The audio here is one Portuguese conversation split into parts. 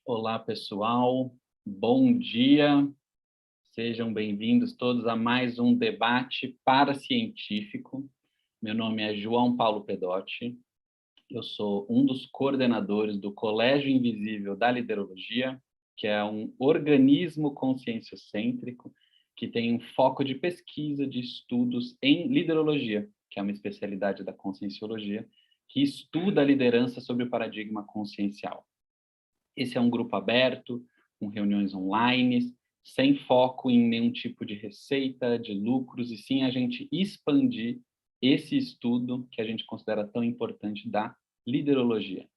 Olá, pessoal. Bom dia. Sejam bem-vindos todos a mais um debate paracientífico. Meu nome é João Paulo Pedotti. Eu sou um dos coordenadores do Colégio Invisível da Liderologia, que é um organismo conscienciocêntrico que tem um foco de pesquisa de estudos em liderologia, que é uma especialidade da conscienciologia, que estuda a liderança sob o paradigma consciencial. Esse é um grupo aberto, com reuniões online, sem foco em nenhum tipo de receita, de lucros, e sim a gente expandir esse estudo que a gente considera tão importante da liderologia.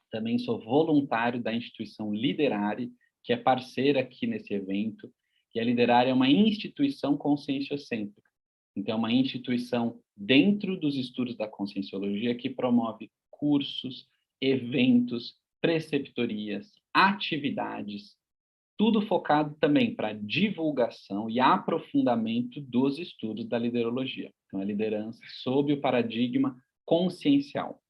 Também sou voluntário da instituição Liderare, que é parceira aqui nesse evento, e a Liderare é uma instituição conscienciocêntrica. Então, é uma instituição dentro dos estudos da conscienciologia que promove cursos, eventos, preceptorias, atividades, tudo focado também para divulgação e aprofundamento dos estudos da liderologia. Então, a liderança sob o paradigma consciencial.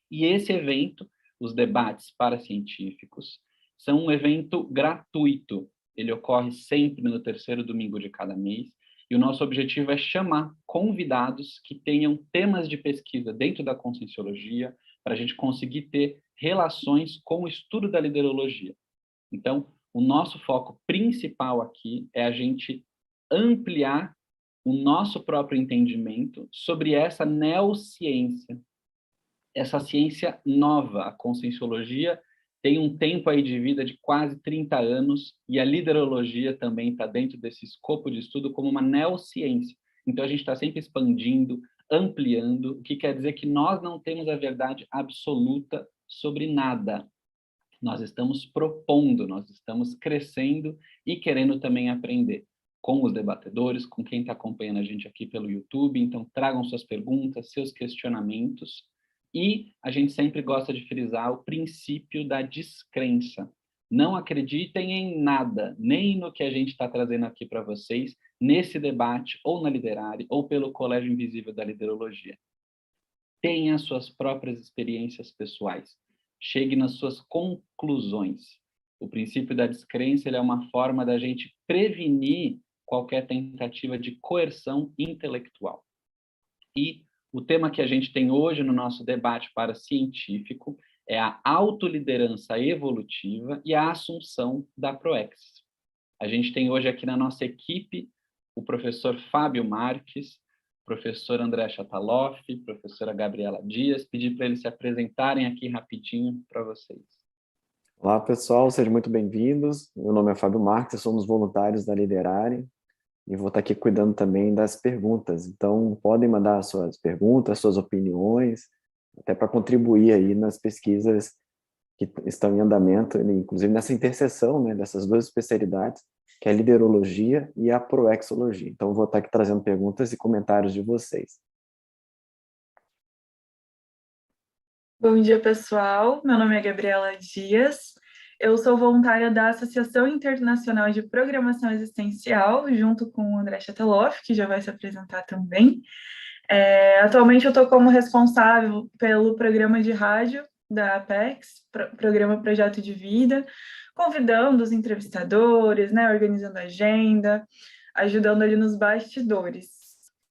E esse evento, os debates paracientíficos, são um evento gratuito. Ele ocorre sempre no terceiro domingo de cada mês, e o nosso objetivo é chamar convidados que tenham temas de pesquisa dentro da conscienciologia, para a gente conseguir ter relações com o estudo da liderologia. Então, o nosso foco principal aqui é a gente ampliar o nosso próprio entendimento sobre essa neociência, essa ciência nova. A conscienciologia tem um tempo aí de vida de quase 30 anos, e a liderologia também está dentro desse escopo de estudo como uma neociência. Então, a gente está sempre expandindo, ampliando, o que quer dizer que nós não temos a verdade absoluta sobre nada. Nós estamos propondo, nós estamos crescendo e querendo também aprender com os debatedores, com quem está acompanhando a gente aqui pelo YouTube. Então, tragam suas perguntas, seus questionamentos. E a gente sempre gosta de frisar o princípio da descrença. Não acreditem em nada, nem no que a gente está trazendo aqui para vocês, nesse debate, ou na Liderare, ou pelo Colégio Invisível da Liderologia. Tenha suas próprias experiências pessoais. Chegue nas suas conclusões. O princípio da descrença ele é uma forma da gente prevenir qualquer tentativa de coerção intelectual. E o tema que a gente tem hoje no nosso debate paracientífico é a autoliderança evolutiva e a assunção da Proexis. A gente tem hoje aqui na nossa equipe o professor Fábio Marques, professor André Chataloff, professora Gabriela Dias. Pedir para eles se apresentarem aqui rapidinho para vocês. Olá, pessoal, sejam muito bem-vindos. Meu nome é Fábio Marques, somos voluntários da Liderare e vou estar aqui cuidando também das perguntas. Então, podem mandar suas perguntas, suas opiniões, até para contribuir aí nas pesquisas que estão em andamento, inclusive nessa interseção, né, dessas duas especialidades, que é a liderologia e a proexologia. Então, vou estar aqui trazendo perguntas e comentários de vocês. Bom dia, pessoal. Meu nome é Gabriela Dias. Eu sou voluntária da Associação Internacional de Programação Existencial, junto com o André Chataloff, que já vai se apresentar também. Atualmente, eu estou como responsável pelo programa de rádio da Apex, programa Projeto de Vida, convidando os entrevistadores, né, organizando a agenda, ajudando ali nos bastidores.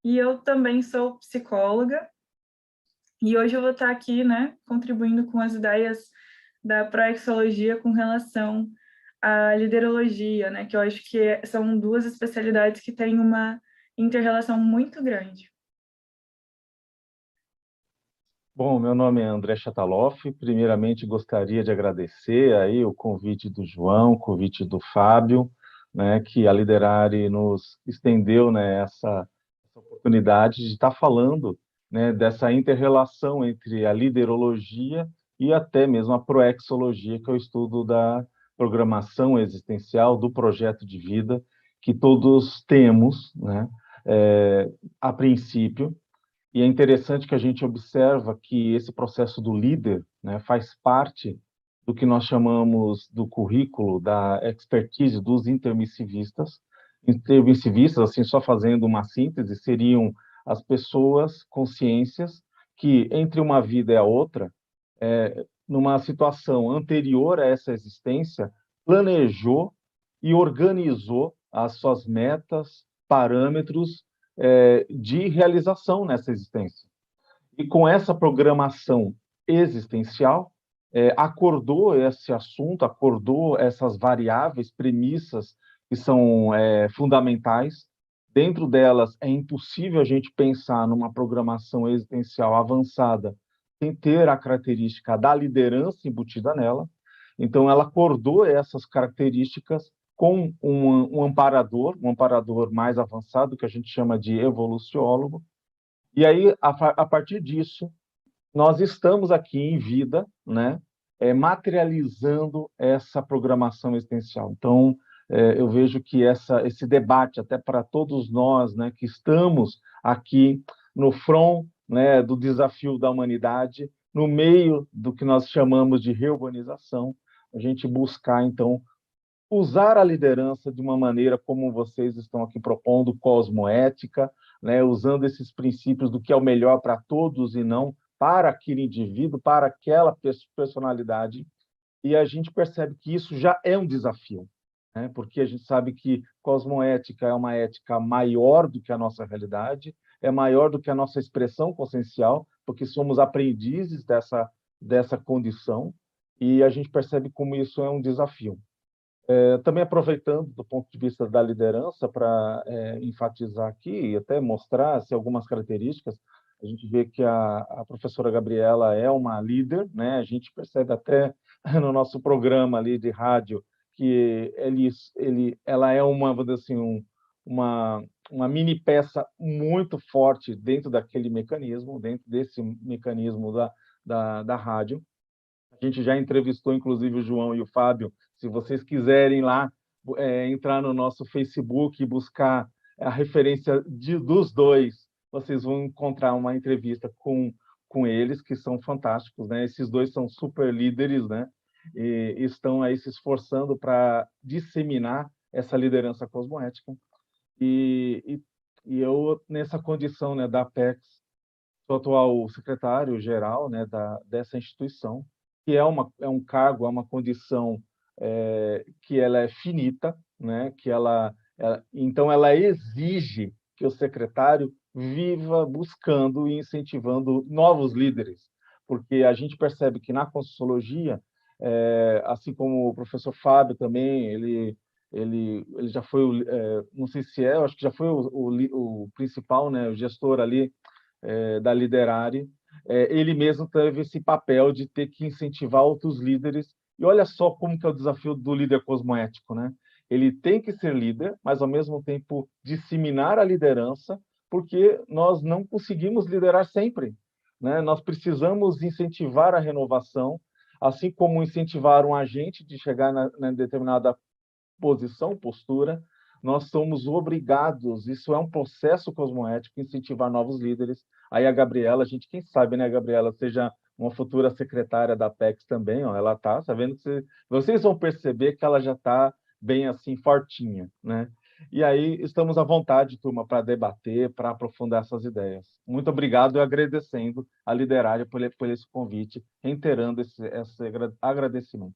E eu também sou psicóloga, e hoje eu vou estar aqui, né, contribuindo com as ideias da proexologia com relação à liderologia, né, que eu acho que são duas especialidades que têm uma inter-relação muito grande. Bom, meu nome é André Chataloff. Primeiramente, gostaria de agradecer aí o convite do João, o convite do Fábio, né, que a Liderare nos estendeu, né, essa oportunidade de estar falando, né, dessa inter-relação entre a liderologia e até mesmo a proexologia, que é o estudo da programação existencial, do projeto de vida, que todos temos, né, a princípio. E é interessante que a gente observa que esse processo do líder, né, faz parte do que nós chamamos do currículo da expertise dos intermissivistas. Intermissivistas, assim, só fazendo uma síntese, seriam as pessoas, consciências, que entre uma vida e a outra numa situação anterior a essa existência, planejou e organizou as suas metas, parâmetros de realização nessa existência. E com essa programação existencial, acordou esse assunto, acordou essas variáveis, premissas que são fundamentais. Dentro delas, é impossível a gente pensar numa programação existencial avançada sem ter a característica da liderança embutida nela. Então, ela acordou essas características com um amparador mais avançado, que a gente chama de evoluciólogo. E aí, a partir disso, nós estamos aqui em vida, né, materializando essa programação existencial. Então, eu vejo que esse debate, até para todos nós, né, que estamos aqui no front, né, do desafio da humanidade, no meio do que nós chamamos de reurbanização, a gente buscar, então, usar a liderança de uma maneira como vocês estão aqui propondo, cosmoética, né, usando esses princípios do que é o melhor para todos e não para aquele indivíduo, para aquela personalidade. E a gente percebe que isso já é um desafio, né, porque a gente sabe que cosmoética é uma ética maior do que a nossa realidade, é maior do que a nossa expressão consciencial, porque somos aprendizes dessa condição, e a gente percebe como isso é um desafio. Também aproveitando do ponto de vista da liderança para enfatizar aqui e até mostrar algumas características, a gente vê que a professora Gabriela é uma líder, né? A gente percebe até no nosso programa ali de rádio que ela é vamos dizer assim, uma mini peça muito forte dentro daquele mecanismo, dentro desse mecanismo da rádio. A gente já entrevistou, inclusive, o João e o Fábio. Se vocês quiserem lá entrar no nosso Facebook e buscar a referência dos dois, vocês vão encontrar uma entrevista com eles, que são fantásticos, né? Esses dois são super líderes, né? E estão aí se esforçando para disseminar essa liderança cosmoética. E eu, nessa condição, né, da Apex, sou atual secretário-geral, né, dessa instituição, que é um cargo, é uma condição que ela é finita, né? Então ela exige que o secretário viva buscando e incentivando novos líderes, porque a gente percebe que na Conscienciologia, assim como o professor Fábio também, ele já foi, não sei se eu acho que já foi o principal, né, o gestor ali da Liderare, ele mesmo teve esse papel de ter que incentivar outros líderes. E olha só como que é o desafio do líder cosmoético, né? Ele tem que ser líder, mas ao mesmo tempo disseminar a liderança, porque nós não conseguimos liderar sempre, né? Nós precisamos incentivar a renovação, assim como incentivar um agente de chegar na determinada posição, postura, nós somos obrigados, isso é um processo cosmoético, incentivar novos líderes. Aí a Gabriela, quem sabe, né, Gabriela, seja uma futura secretária da Apex também, ó, ela está, sabendo que vocês vão perceber que ela já está bem assim, fortinha, né? E aí estamos à vontade, turma, para debater, para aprofundar essas ideias. Muito obrigado e agradecendo a Liderare por esse convite, reiterando esse agradecimento.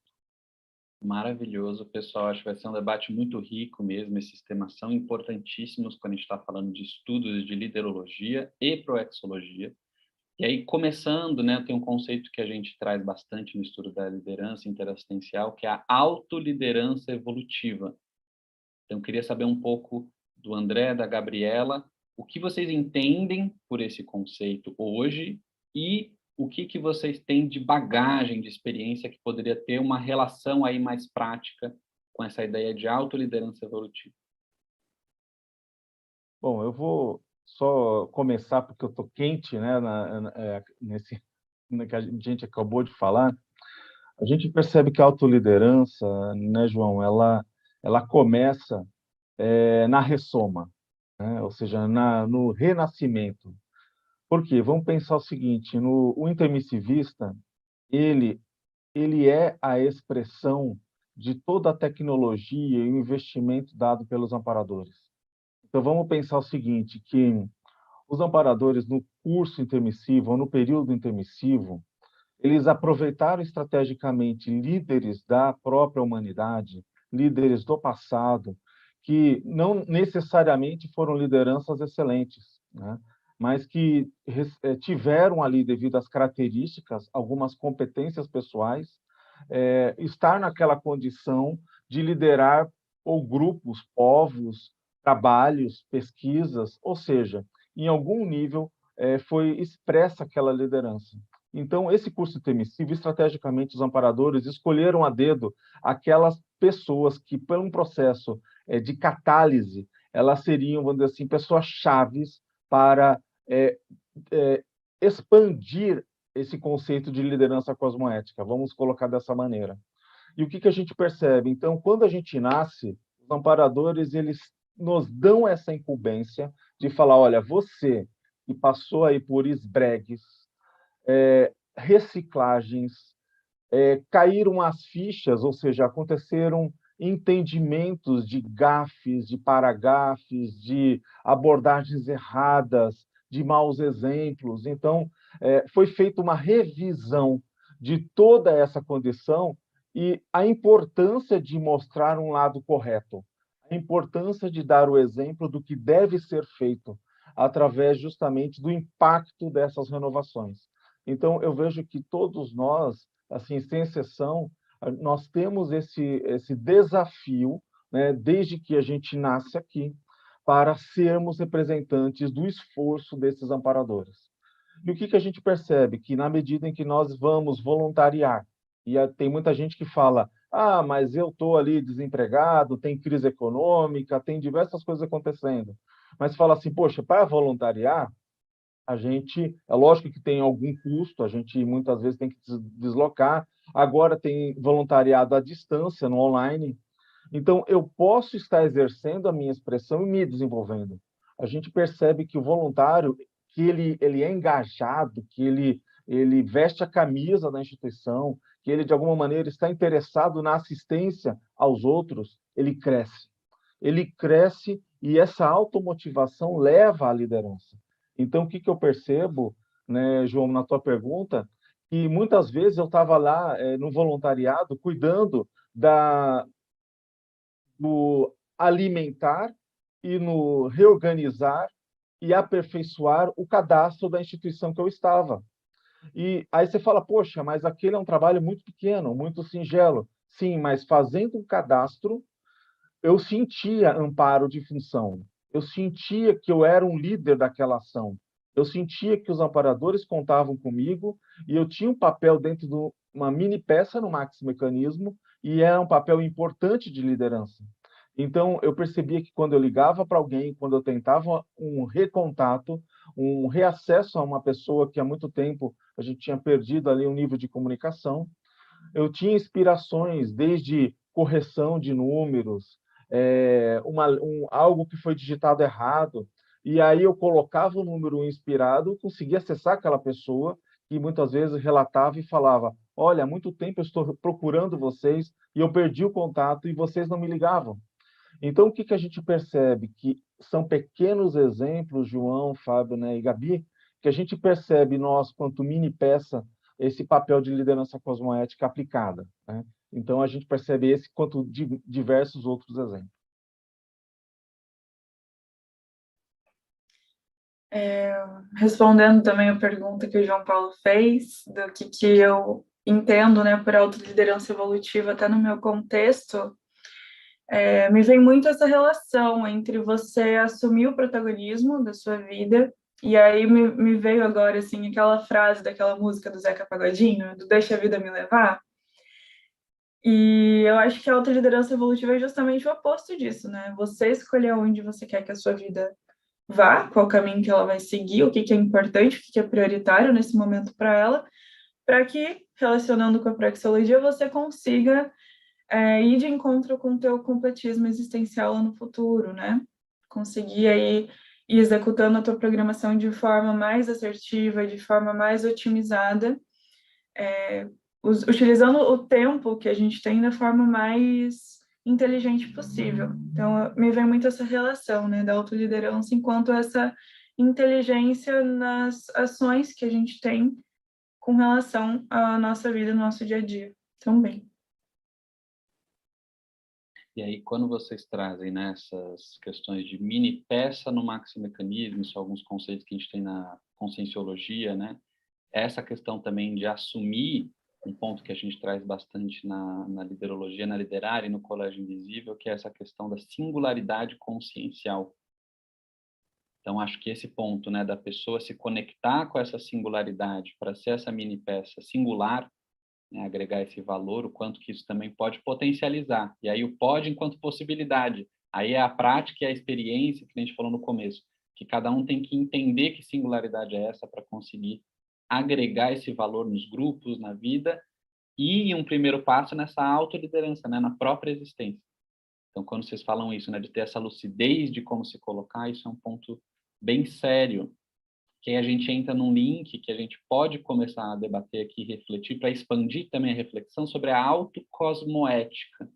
Maravilhoso, pessoal. Acho que vai ser um debate muito rico mesmo. Esses temas são importantíssimos quando a gente está falando de estudos de liderologia e proexologia. E aí, começando, né, tem um conceito que a gente traz bastante no estudo da liderança interassistencial, que é a autoliderança evolutiva. Então, eu queria saber um pouco do André, da Gabriela, o que vocês entendem por esse conceito hoje e o que vocês têm de bagagem, de experiência que poderia ter uma relação aí mais prática com essa ideia de autoliderança evolutiva. Bom, eu vou só começar porque eu estou quente, né, nesse que a gente acabou de falar. A gente percebe que a autoliderança, né, João, ela começa na ressoma, né? Ou seja, no renascimento. Por quê? Vamos pensar o seguinte: o intermissivista, ele é a expressão de toda a tecnologia e o investimento dado pelos amparadores. Então, vamos pensar o seguinte, que os amparadores, no curso intermissivo, ou no período intermissivo, eles aproveitaram estrategicamente líderes da própria humanidade, líderes do passado, que não necessariamente foram lideranças excelentes, né? Mas que tiveram ali, devido às características, algumas competências pessoais, estar naquela condição de liderar ou grupos, povos, trabalhos, pesquisas, ou seja, em algum nível foi expressa aquela liderança. Então, esse curso intermissivo, estrategicamente, os amparadores escolheram a dedo aquelas pessoas que, por um processo de catálise, elas seriam, vamos dizer assim, pessoas chaves para expandir esse conceito de liderança cosmoética, vamos colocar dessa maneira. E o que a gente percebe? Então, quando a gente nasce, os amparadores, eles nos dão essa incumbência de falar, olha, você que passou aí por esbregues, reciclagens, caíram as fichas, ou seja, aconteceram entendimentos de gafes, de paragafes, de abordagens erradas, de maus exemplos. Então, foi feita uma revisão de toda essa condição e a importância de mostrar um lado correto, a importância de dar o exemplo do que deve ser feito através justamente do impacto dessas renovações. Então, eu vejo que todos nós, assim, sem exceção, nós temos esse desafio, né, desde que a gente nasce aqui, para sermos representantes do esforço desses amparadores. E o que a gente percebe? Que na medida em que nós vamos voluntariar, e tem muita gente que fala, mas eu estou ali desempregado, tem crise econômica, tem diversas coisas acontecendo. Mas fala assim, poxa, para voluntariar, a gente, é lógico que tem algum custo, a gente muitas vezes tem que deslocar, agora tem voluntariado à distância, no online, então eu posso estar exercendo a minha expressão e me desenvolvendo. A gente percebe que o voluntário, que ele é engajado, que ele veste a camisa da instituição, que ele de alguma maneira está interessado na assistência aos outros, ele cresce. Ele cresce e essa automotivação leva à liderança. Então, o que eu percebo, né, João, na tua pergunta, que muitas vezes eu estava lá no voluntariado, cuidando do alimentar e no reorganizar e aperfeiçoar o cadastro da instituição que eu estava. E aí você fala, poxa, mas aquele é um trabalho muito pequeno, muito singelo. Sim, mas fazendo um cadastro, eu sentia amparo de função, eu sentia que eu era um líder daquela ação, eu sentia que os amparadores contavam comigo e eu tinha um papel dentro de uma mini peça no Max Mecanismo e era um papel importante de liderança. Então, eu percebia que quando eu ligava para alguém, quando eu tentava um recontato, um reacesso a uma pessoa que há muito tempo a gente tinha perdido ali um nível de comunicação, eu tinha inspirações desde correção de números, algo que foi digitado errado, e aí eu colocava o número inspirado, conseguia acessar aquela pessoa, que muitas vezes relatava e falava, olha, há muito tempo eu estou procurando vocês, e eu perdi o contato, e vocês não me ligavam. Então, o que a gente percebe? Que são pequenos exemplos, João, Fábio, né, e Gabi, que a gente percebe nós, quanto mini peça, esse papel de liderança cosmoética aplicada, né? Então, a gente percebe esse quanto diversos outros exemplos. Respondendo também a pergunta que o João Paulo fez, do que eu entendo, né, por autoliderança evolutiva, até no meu contexto, me vem muito essa relação entre você assumir o protagonismo da sua vida, e aí me veio agora, assim, aquela frase daquela música do Zeca Pagodinho, do Deixa a Vida Me Levar, e eu acho que a autoliderança evolutiva é justamente o oposto disso, né? Você escolher onde você quer que a sua vida vá, qual caminho que ela vai seguir, o que é importante, o que é prioritário nesse momento para ela, para que, relacionando com a praxeologia, você consiga ir de encontro com o teu completismo existencial lá no futuro, né? Conseguir aí ir executando a tua programação de forma mais assertiva, de forma mais otimizada, utilizando o tempo que a gente tem da forma mais inteligente possível. Então, me vem muito essa relação, né, da autoliderança enquanto essa inteligência nas ações que a gente tem com relação à nossa vida, ao nosso dia a dia também. E aí, quando vocês trazem, né, essas questões de mini peça no maximecanismo, isso são alguns conceitos que a gente tem na conscienciologia, né? Essa questão também de assumir um ponto que a gente traz bastante na liderologia, na liderária e no Colégio Invisível, que é essa questão da singularidade consciencial. Então, acho que esse ponto, né, da pessoa se conectar com essa singularidade para ser essa mini peça singular, né, agregar esse valor, o quanto que isso também pode potencializar. E aí o pode enquanto possibilidade. Aí é a prática e a experiência que a gente falou no começo, que cada um tem que entender que singularidade é essa para conseguir agregar esse valor nos grupos, na vida, e um primeiro passo nessa autoliderança, né, na própria existência. Então, quando vocês falam isso, né, de ter essa lucidez de como se colocar, isso é um ponto bem sério, que aí a gente entra num link que a gente pode começar a debater aqui, refletir, para expandir também a reflexão sobre a autocosmoética. O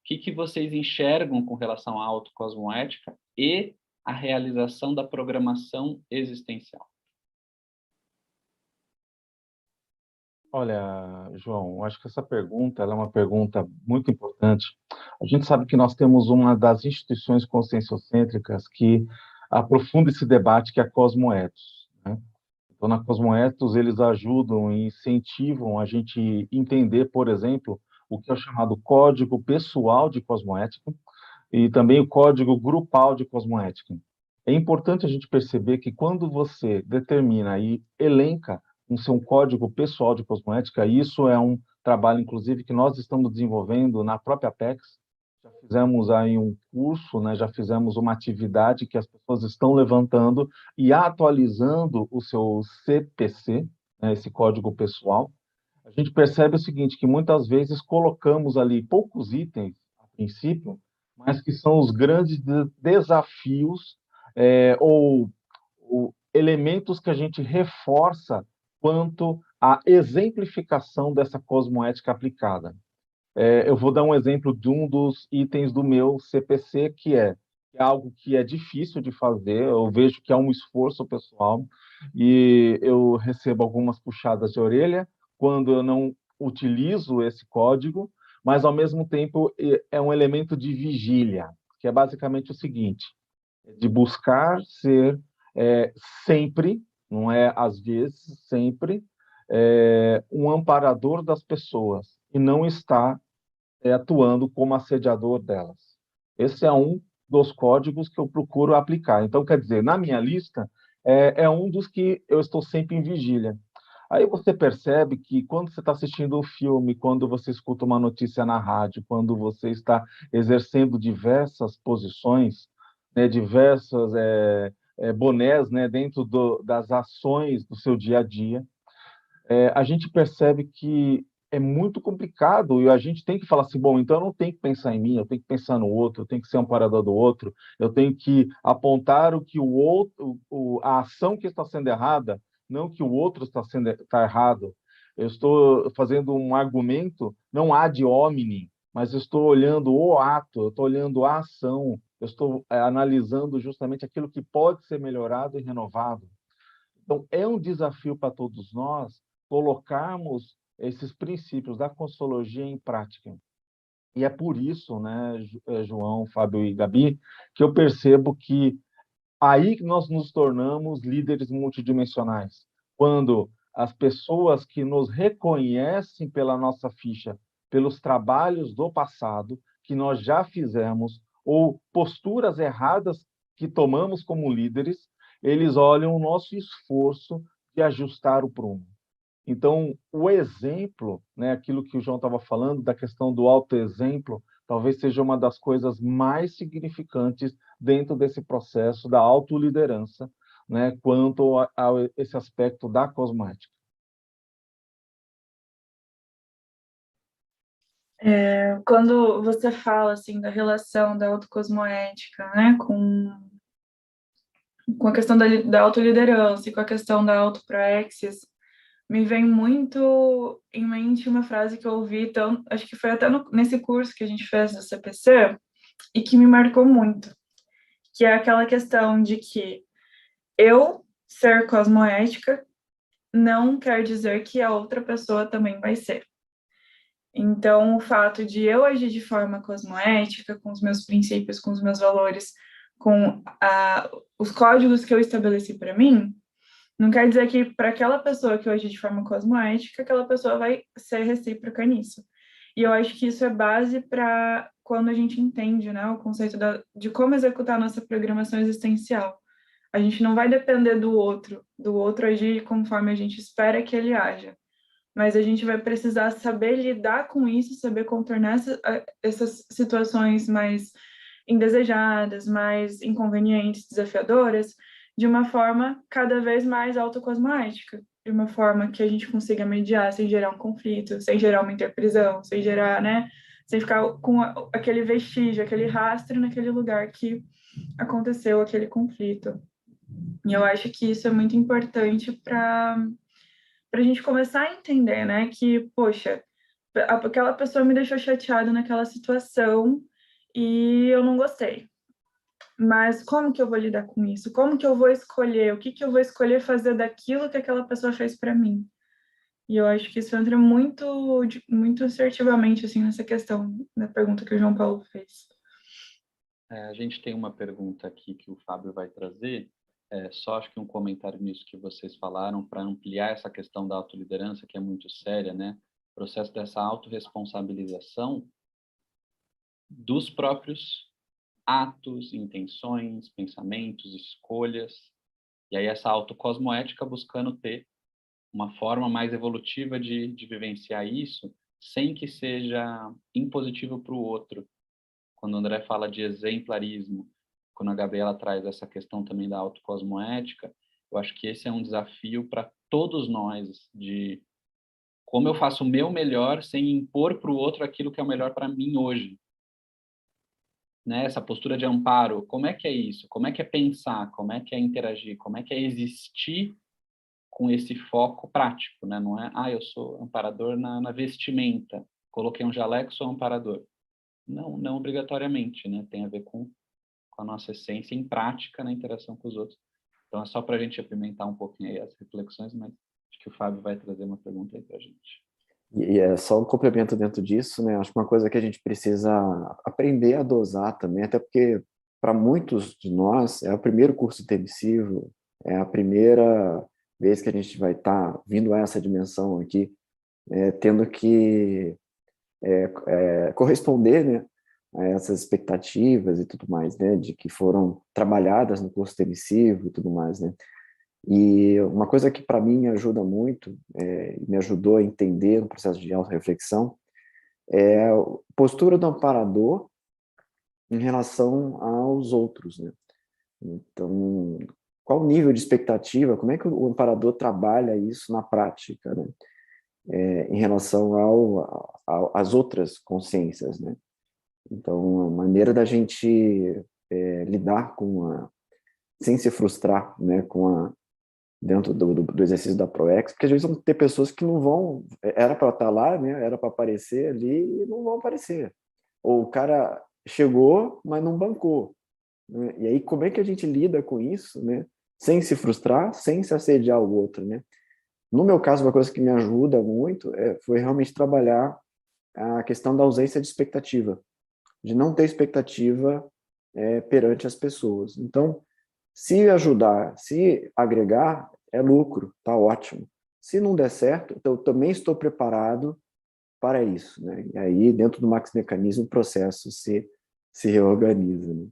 que vocês enxergam com relação à autocosmoética e a realização da programação existencial? Olha, João, acho que essa pergunta ela é uma pergunta muito importante. A gente sabe que nós temos uma das instituições conscienciocêntricas que aprofunda esse debate, que é a Cosmoethos, né? Então, na Cosmoethos, eles ajudam e incentivam a gente entender, por exemplo, o que é o chamado Código Pessoal de Cosmoética e também o Código Grupal de Cosmoética. É importante a gente perceber que quando você determina e elenca um seu código pessoal de cosmoética, isso é um trabalho, inclusive, que nós estamos desenvolvendo na própria Apex. Já fizemos aí um curso, né, já fizemos uma atividade que as pessoas estão levantando e atualizando o seu CPC, né, esse código pessoal. A gente percebe o seguinte, que muitas vezes colocamos ali poucos itens, a princípio, mas que são os grandes desafios ou elementos que a gente reforça quanto à exemplificação dessa cosmoética aplicada. Eu vou dar um exemplo de um dos itens do meu CPC, que é algo que é difícil de fazer, eu vejo que é um esforço pessoal, e eu recebo algumas puxadas de orelha quando eu não utilizo esse código, mas, ao mesmo tempo, é um elemento de vigília, que é basicamente o seguinte, de buscar ser sempre, não é às vezes, sempre, um amparador das pessoas, e não estar atuando como assediador delas. Esse é um dos códigos que eu procuro aplicar. Então, quer dizer, na minha lista, é um dos que eu estou sempre em vigília. Aí você percebe que quando você está assistindo um filme, quando você escuta uma notícia na rádio, quando você está exercendo diversas posições, né, diversas bonés, né, dentro das ações do seu dia a dia, a gente percebe que é muito complicado e a gente tem que falar assim, bom, então eu não tenho que pensar em mim, eu tenho que pensar no outro, eu tenho que ser um amparador do outro, eu tenho que apontar o que o outro, a ação que está sendo errada, não que o outro está errado. Eu estou fazendo um argumento não ad hominem, mas eu estou olhando o ato, eu estou olhando a ação, eu estou analisando justamente aquilo que pode ser melhorado e renovado. Então, é um desafio para todos nós colocarmos esses princípios da Conscienciologia em prática. E é por isso, né, João, Fábio e Gabi, que eu percebo que aí nós nos tornamos líderes multidimensionais. Quando as pessoas que nos reconhecem pela nossa ficha, pelos trabalhos do passado, que nós já fizemos, ou posturas erradas que tomamos como líderes, eles olham o nosso esforço de ajustar o prumo. Então, o exemplo, né, aquilo que o João estava falando, da questão do autoexemplo, talvez seja uma das coisas mais significantes dentro desse processo da autoliderança, né, quanto a esse aspecto da cosmoética. Quando você fala assim da relação da autocosmoética, né, com a questão da autoliderança e com a questão da autopraxis, me vem muito em mente uma frase que eu ouvi, então, acho que foi até nesse curso que a gente fez do CPC, e que me marcou muito, que é aquela questão de que eu ser cosmoética não quer dizer que a outra pessoa também vai ser. Então, o fato de eu agir de forma cosmoética, com os meus princípios, com os meus valores, com os códigos que eu estabeleci para mim, não quer dizer que para aquela pessoa que eu agir de forma cosmoética, aquela pessoa vai ser recíproca nisso. E eu acho que isso é base para quando a gente entende, né, o conceito de como executar a nossa programação existencial. A gente não vai depender do outro agir conforme a gente espera que ele haja, mas a gente vai precisar saber lidar com isso, saber contornar essas situações mais indesejadas, mais inconvenientes, desafiadoras, de uma forma cada vez mais autocosmoética, de uma forma que a gente consiga mediar sem gerar um conflito, sem gerar uma interprisão, sem gerar, né, sem ficar com aquele vestígio, aquele rastro naquele lugar que aconteceu aquele conflito. E eu acho que isso é muito importante para a gente começar a entender, né, que, poxa, aquela pessoa me deixou chateada naquela situação e eu não gostei. Mas como que eu vou lidar com isso? Como que eu vou escolher? O que que eu vou escolher fazer daquilo que aquela pessoa fez para mim? E eu acho que isso entra muito assertivamente, assim, nessa questão, na pergunta que o João Paulo fez. A gente tem uma pergunta aqui que o Fábio vai trazer, só acho que um comentário nisso que vocês falaram, para ampliar essa questão da autoliderança, que é muito séria, né? O processo dessa autorresponsabilização dos próprios atos, intenções, pensamentos, escolhas, e aí essa autocosmoética buscando ter uma forma mais evolutiva de vivenciar isso, sem que seja impositivo para o outro. Quando o André fala de exemplarismo, quando a Gabriela traz essa questão também da autocosmoética, eu acho que esse é um desafio para todos nós, de como eu faço o meu melhor sem impor para o outro aquilo que é o melhor para mim hoje. Né? Essa postura de amparo, como é que é isso? Como é que é pensar? Como é que é interagir? Como é que é existir com esse foco prático? Né? Não é, eu sou amparador na vestimenta, coloquei um jaleco, sou amparador. Não, não obrigatoriamente, né? Tem a ver com a nossa essência em prática na interação com os outros. Então, é só para a gente apimentar um pouquinho aí as reflexões, mas acho que o Fábio vai trazer uma pergunta aí para a gente. E é só um complemento dentro disso, né? Acho que uma coisa que a gente precisa aprender a dosar também, até porque para muitos de nós é o primeiro curso intermissivo, é a primeira vez que a gente vai estar vindo a essa dimensão aqui, tendo que corresponder, né, a essas expectativas e tudo mais, né, de que foram trabalhadas no curso intermissivo e tudo mais, né. E uma coisa que para mim me ajuda muito, me ajudou a entender no processo de autorreflexão, é a postura do amparador em relação aos outros, né. Então, qual o nível de expectativa, como é que o amparador trabalha isso na prática, né, em relação às outras consciências, né. Então, a maneira da gente lidar sem se frustrar, né, dentro do exercício da ProEx, porque às vezes vão ter pessoas que não vão, era para estar lá, né, era para aparecer ali e não vão aparecer. Ou o cara chegou, mas não bancou, né? E aí como é que a gente lida com isso, né, sem se frustrar, sem se assediar o outro, né? No meu caso, uma coisa que me ajuda muito foi realmente trabalhar a questão da ausência de expectativa, de não ter expectativa perante as pessoas. Então, se ajudar, se agregar, é lucro, tá ótimo. Se não der certo, eu também estou preparado para isso, né? E aí, dentro do Max Mecanismo, o processo se reorganiza, né?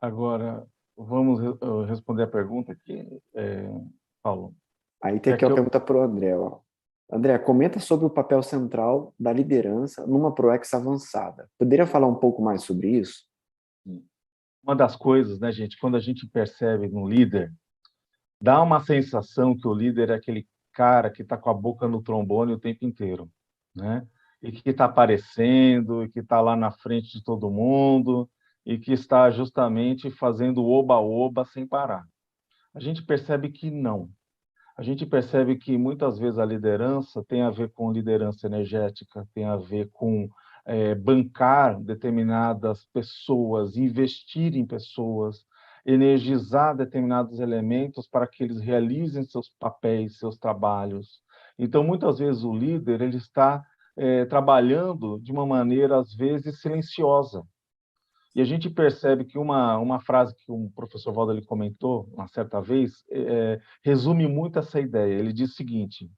Agora, vamos responder a pergunta aqui, Paulo. Aí tem aqui uma pergunta para o André. Ó. André, comenta sobre o papel central da liderança numa ProEx avançada. Poderia falar um pouco mais sobre isso? Uma das coisas, né, gente, quando a gente percebe no líder, dá uma sensação que o líder é aquele cara que está com a boca no trombone o tempo inteiro, né? E que está aparecendo, e que está lá na frente de todo mundo, e que está justamente fazendo oba-oba sem parar. A gente percebe que não. A gente percebe que muitas vezes a liderança tem a ver com liderança energética, tem a ver com bancar determinadas pessoas, investir em pessoas, energizar determinados elementos para que eles realizem seus papéis, seus trabalhos. Então, muitas vezes, o líder ele está trabalhando de uma maneira, às vezes, silenciosa. E a gente percebe que uma frase que um professor Valdo ele comentou uma certa vez resume muito essa ideia. Ele diz o seguinte: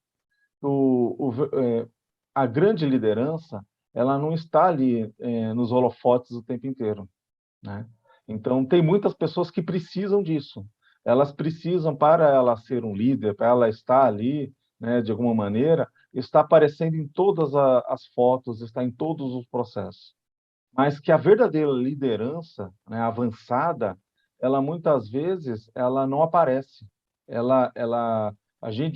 a grande liderança ela não está ali nos holofotes o tempo inteiro, né? Então, tem muitas pessoas que precisam disso. Elas precisam, para ela ser um líder, para ela estar ali, né, de alguma maneira, está aparecendo em todas as fotos, está em todos os processos. Mas que a verdadeira liderança, né, avançada, ela muitas vezes ela não aparece.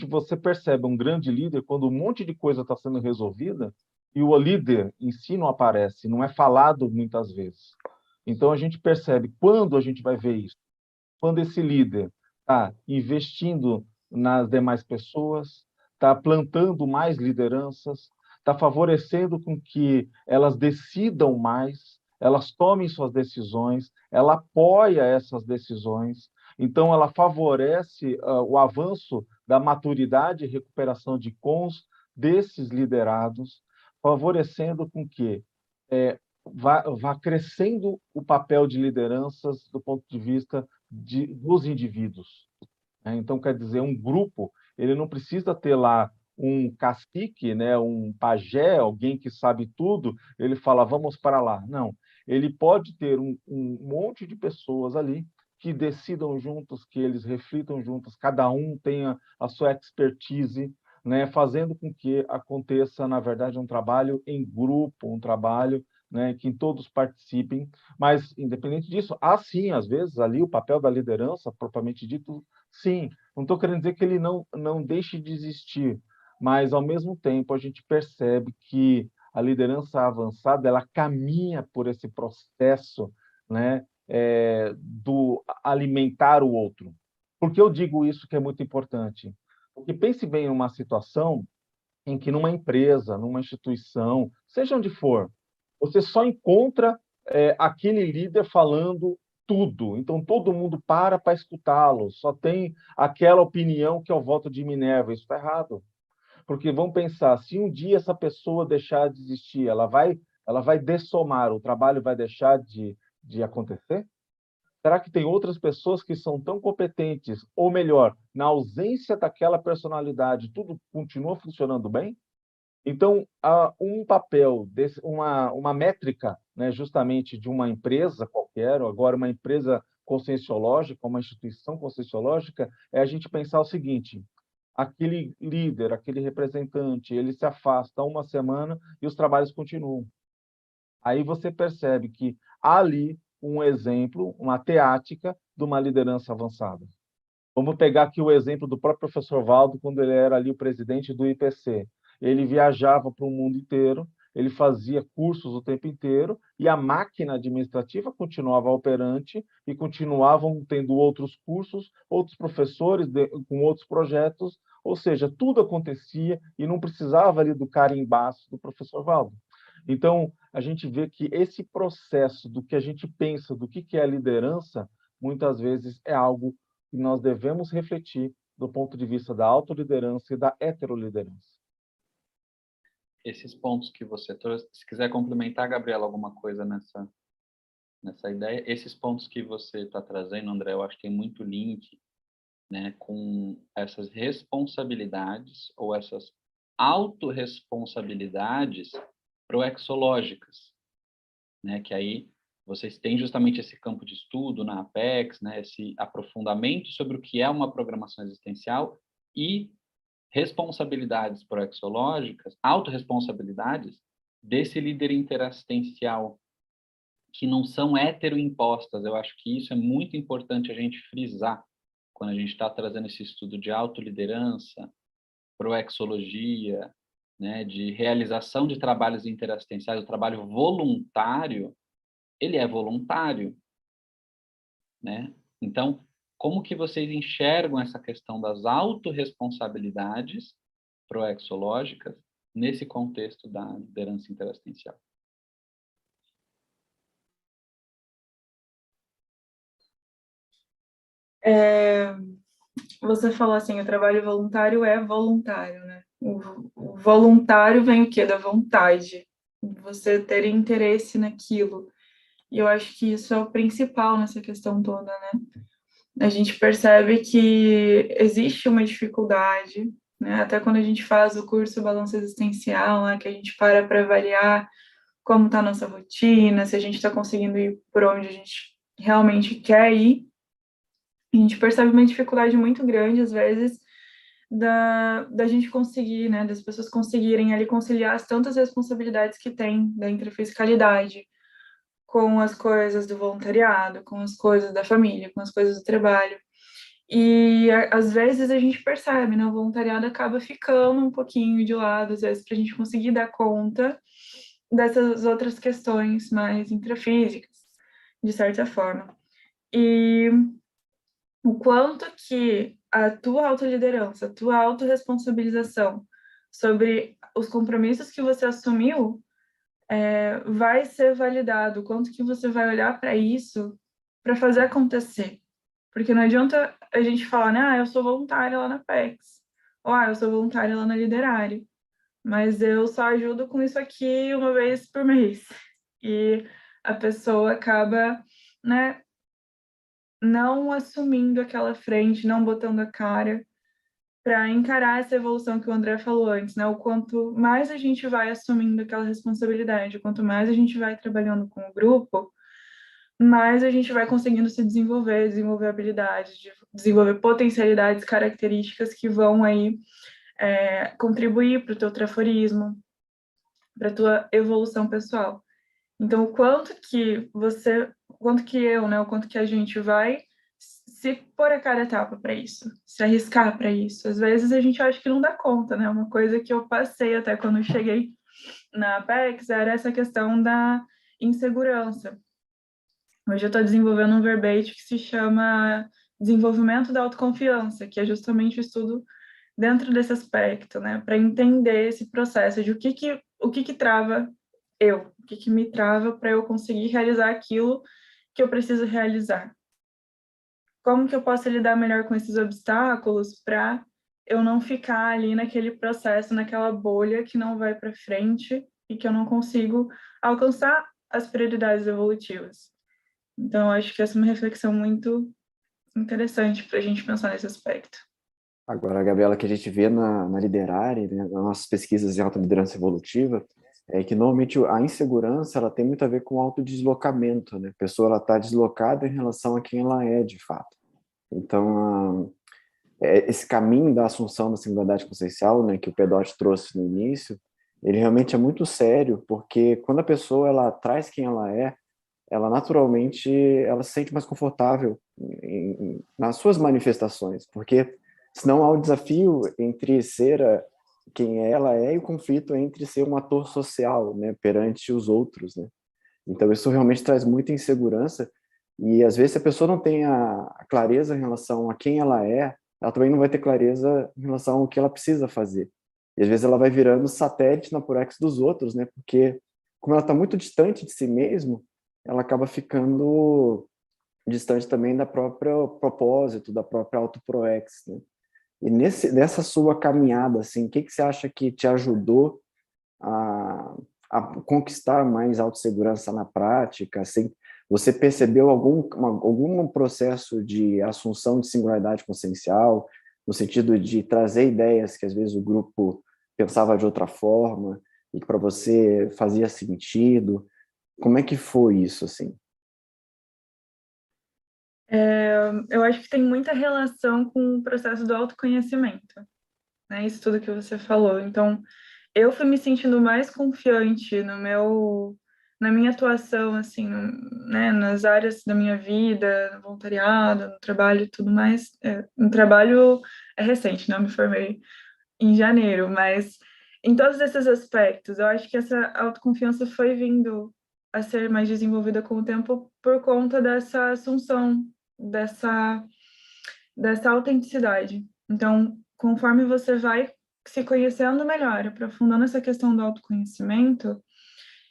Você percebe um grande líder quando um monte de coisa está sendo resolvida e o líder em si não aparece, não é falado muitas vezes. Então a gente percebe quando a gente vai ver isso, quando esse líder está investindo nas demais pessoas, está plantando mais lideranças, está favorecendo com que elas decidam mais, elas tomem suas decisões, ela apoia essas decisões, então ela favorece o avanço da maturidade e recuperação de cons desses liderados, favorecendo com que vá crescendo o papel de lideranças do ponto de vista dos indivíduos, né? Então, quer dizer, um grupo ele não precisa ter lá um cacique, né, um pajé, alguém que sabe tudo, ele fala, vamos para lá. Não, ele pode ter um monte de pessoas ali que decidam juntos, que eles reflitam juntos, cada um tenha a sua expertise, né, fazendo com que aconteça, na verdade, um trabalho em grupo, um trabalho, né, que todos participem, mas, independente disso, há sim, às vezes, ali o papel da liderança, propriamente dito, sim. Não estou querendo dizer que ele não deixe de existir, mas, ao mesmo tempo, a gente percebe que a liderança avançada ela caminha por esse processo, né, do alimentar o outro. Por que eu digo isso que é muito importante? Porque pense bem em uma situação em que numa empresa, numa instituição, seja onde for, você só encontra aquele líder falando tudo. Então, todo mundo para escutá-lo. Só tem aquela opinião que é o voto de Minerva. Isso está errado. Porque vamos pensar, se um dia essa pessoa deixar de existir, ela vai dessomar, o trabalho vai deixar de acontecer? Será que tem outras pessoas que são tão competentes? Ou melhor, na ausência daquela personalidade, tudo continua funcionando bem? Então, um papel, uma métrica, né, justamente de uma empresa qualquer, ou agora uma empresa conscienciológica, uma instituição conscienciológica, é a gente pensar o seguinte: aquele líder, aquele representante, ele se afasta uma semana e os trabalhos continuam. Aí você percebe que há ali um exemplo, uma teática de uma liderança avançada. Vamos pegar aqui o exemplo do próprio professor Valdo, quando ele era ali o presidente do IPC. Ele viajava para o mundo inteiro, ele fazia cursos o tempo inteiro, e a máquina administrativa continuava operante, e continuavam tendo outros cursos, outros professores com outros projetos, ou seja, tudo acontecia e não precisava ali do carimbaço do professor Valdo. Então, a gente vê que esse processo do que a gente pensa, do que é a liderança, muitas vezes é algo que nós devemos refletir do ponto de vista da autoliderança e da heteroliderança. Esses pontos que você trouxe, se quiser complementar, Gabriela, alguma coisa nessa ideia, esses pontos que você está trazendo, André, eu acho que tem muito link, né, com essas responsabilidades ou essas autorresponsabilidades proexológicas, né, que aí vocês têm justamente esse campo de estudo na Apex, né, esse aprofundamento sobre o que é uma programação existencial e responsabilidades proexológicas, autorresponsabilidades desse líder interassistencial, que não são heteroimpostas. Eu acho que isso é muito importante a gente frisar quando a gente está trazendo esse estudo de autoliderança, proexologia, né, de realização de trabalhos interassistenciais, o trabalho voluntário, ele é voluntário, né? Então, como que vocês enxergam essa questão das autorresponsabilidades proexológicas nesse contexto da liderança interassistencial? Você falou assim, o trabalho voluntário é voluntário, né? O voluntário vem o quê? Da vontade, você ter interesse naquilo. E eu acho que isso é o principal nessa questão toda, né? A gente percebe que existe uma dificuldade, né? Até quando a gente faz o curso Balanço Existencial, né? Que a gente para avaliar como está a nossa rotina, se a gente está conseguindo ir por onde a gente realmente quer ir. A gente percebe uma dificuldade muito grande, às vezes, da gente conseguir, né, das pessoas conseguirem ali conciliar as tantas responsabilidades que tem dentro da fiscalidade, com as coisas do voluntariado, com as coisas da família, com as coisas do trabalho. E às vezes a gente percebe, né, o voluntariado acaba ficando um pouquinho de lado, às vezes, para a gente conseguir dar conta dessas outras questões mais intrafísicas, de certa forma. E o quanto que a tua autoliderança, a tua autorresponsabilização sobre os compromissos que você assumiu vai ser validado, o quanto que você vai olhar para isso para fazer acontecer. Porque não adianta a gente falar, né, eu sou voluntária lá na PEX, ou eu sou voluntária lá na Liderare, mas eu só ajudo com isso aqui uma vez por mês. E a pessoa acaba, né, não assumindo aquela frente, não botando a cara para encarar essa evolução que o André falou antes, né? O quanto mais a gente vai assumindo aquela responsabilidade, o quanto mais a gente vai trabalhando com o grupo, mais a gente vai conseguindo se desenvolver, desenvolver habilidades, desenvolver potencialidades, características que vão aí contribuir para o teu traforismo, para a tua evolução pessoal. Então, o quanto que o quanto que eu, né, o quanto que a gente vai se pôr a cara a tapa para isso, se arriscar para isso. Às vezes a gente acha que não dá conta, né? Uma coisa que eu passei até quando eu cheguei na Apex era essa questão da insegurança. Hoje eu estou desenvolvendo um verbete que se chama desenvolvimento da autoconfiança, que é justamente o estudo dentro desse aspecto, né, para entender esse processo de o que trava o que me trava para eu conseguir realizar aquilo que eu preciso realizar. Como que eu posso lidar melhor com esses obstáculos para eu não ficar ali naquele processo, naquela bolha que não vai para frente e que eu não consigo alcançar as prioridades evolutivas. Então, eu acho que essa é uma reflexão muito interessante para a gente pensar nesse aspecto. Agora, Gabriela, que a gente vê na Liderare, né, nas nossas pesquisas em autoliderança evolutiva, é que normalmente a insegurança ela tem muito a ver com o autodeslocamento, né? A pessoa está deslocada em relação a quem ela é de fato. Então, esse caminho da assunção da singularidade consciencial, né, que o Pedotti trouxe no início, ele realmente é muito sério, porque quando a pessoa ela traz quem ela naturalmente ela se sente mais confortável nas suas manifestações, porque senão há o desafio entre ser quem ela é e o conflito entre ser um ator social, né, perante os outros, né? Então isso realmente traz muita insegurança e às vezes se a pessoa não tem a clareza em relação a quem ela também não vai ter clareza em relação ao que ela precisa fazer. E às vezes ela vai virando satélite na Purex dos outros, né? Porque como ela está muito distante de si mesmo, ela acaba ficando distante também da própria propósito, da própria autoproex, né? E nessa sua caminhada, assim, o que você acha que te ajudou a conquistar mais autossegurança na prática? Assim, você percebeu algum processo de assunção de singularidade consciencial, no sentido de trazer ideias que às vezes o grupo pensava de outra forma e que para você fazia sentido? Como é que foi isso, assim? Eu acho que tem muita relação com o processo do autoconhecimento, né? Isso tudo que você falou. Então, eu fui me sentindo mais confiante na minha atuação, assim, né, nas áreas da minha vida, no voluntariado, no trabalho e tudo mais. No trabalho é recente, né? Eu me formei em janeiro, mas em todos esses aspectos, eu acho que essa autoconfiança foi vindo a ser mais desenvolvida com o tempo por conta dessa assunção, dessa autenticidade. Então, conforme você vai se conhecendo melhor, aprofundando essa questão do autoconhecimento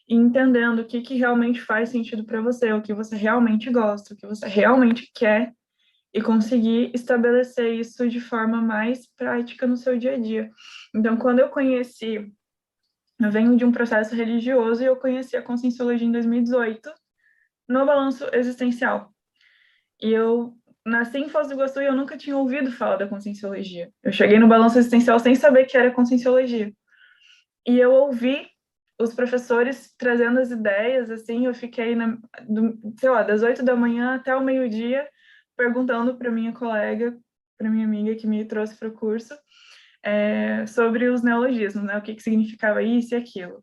e entendendo o que realmente faz sentido para você, o que você realmente gosta, o que você realmente quer, e conseguir estabelecer isso de forma mais prática no seu dia a dia. Então, quando eu venho de um processo religioso e eu conheci a Conscienciologia em 2018, no Balanço Existencial. E eu nasci em Foz do Iguaçu e eu nunca tinha ouvido falar da Conscienciologia. Eu cheguei no Balanço Existencial sem saber que era Conscienciologia. E eu ouvi os professores trazendo as ideias, assim, eu fiquei, sei lá, das 8 da manhã até o meio-dia, perguntando para minha colega, para minha amiga que me trouxe para o curso, sobre os neologismos, né? O que significava isso e aquilo.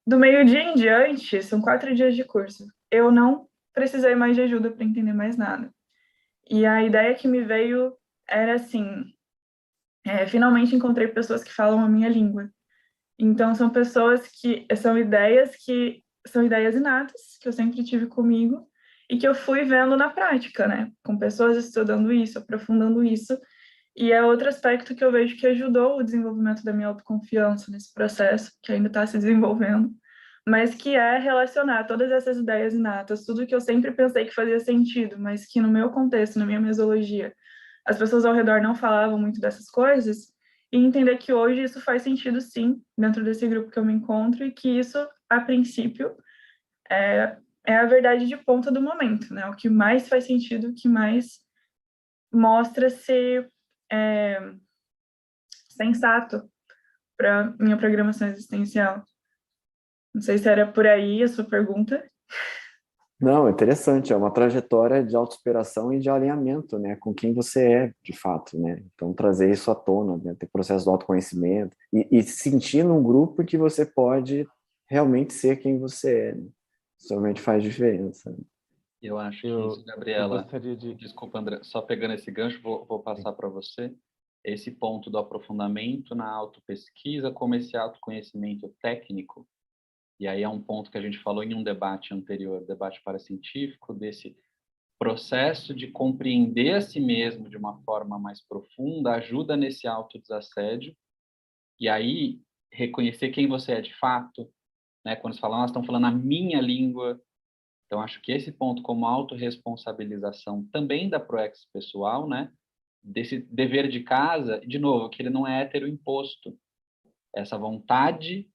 Do meio-dia em diante, são 4 dias de curso. Eu não precisei mais de ajuda para entender mais nada. E a ideia que me veio era assim: finalmente encontrei pessoas que falam a minha língua. Então, são são ideias inatas, que eu sempre tive comigo, e que eu fui vendo na prática, né? Com pessoas estudando isso, aprofundando isso. E é outro aspecto que eu vejo que ajudou o desenvolvimento da minha autoconfiança nesse processo, que ainda está se desenvolvendo, mas que é relacionar todas essas ideias inatas, tudo que eu sempre pensei que fazia sentido, mas que no meu contexto, na minha mesologia, as pessoas ao redor não falavam muito dessas coisas, e entender que hoje isso faz sentido sim, dentro desse grupo que eu me encontro, e que isso, a princípio, é a verdade de ponta do momento, né? O que mais faz sentido, o que mais mostra ser sensato para minha programação existencial. Não sei se era por aí a sua pergunta. Não, é interessante, é uma trajetória de autossuperação e de alinhamento, né, com quem você é, de fato, né? Então, trazer isso à tona, né, ter processo do autoconhecimento e sentir num grupo que você pode realmente ser quem você é, né? Isso realmente faz diferença, né? Eu acho que isso, Eu Gabriela, gostaria de... desculpa, André, só pegando esse gancho, vou passar para você. Esse ponto do aprofundamento na autopesquisa como esse autoconhecimento técnico, e aí é um ponto que a gente falou em um debate anterior, debate paracientífico, desse processo de compreender a si mesmo de uma forma mais profunda, ajuda nesse autodesassédio, e aí reconhecer quem você é de fato, né? Quando você fala, nós estamos falando a minha língua. Então, acho que esse ponto como autorresponsabilização também da Proex pessoal, né? Desse dever de casa, de novo, que ele não é heteroimposto. Essa vontade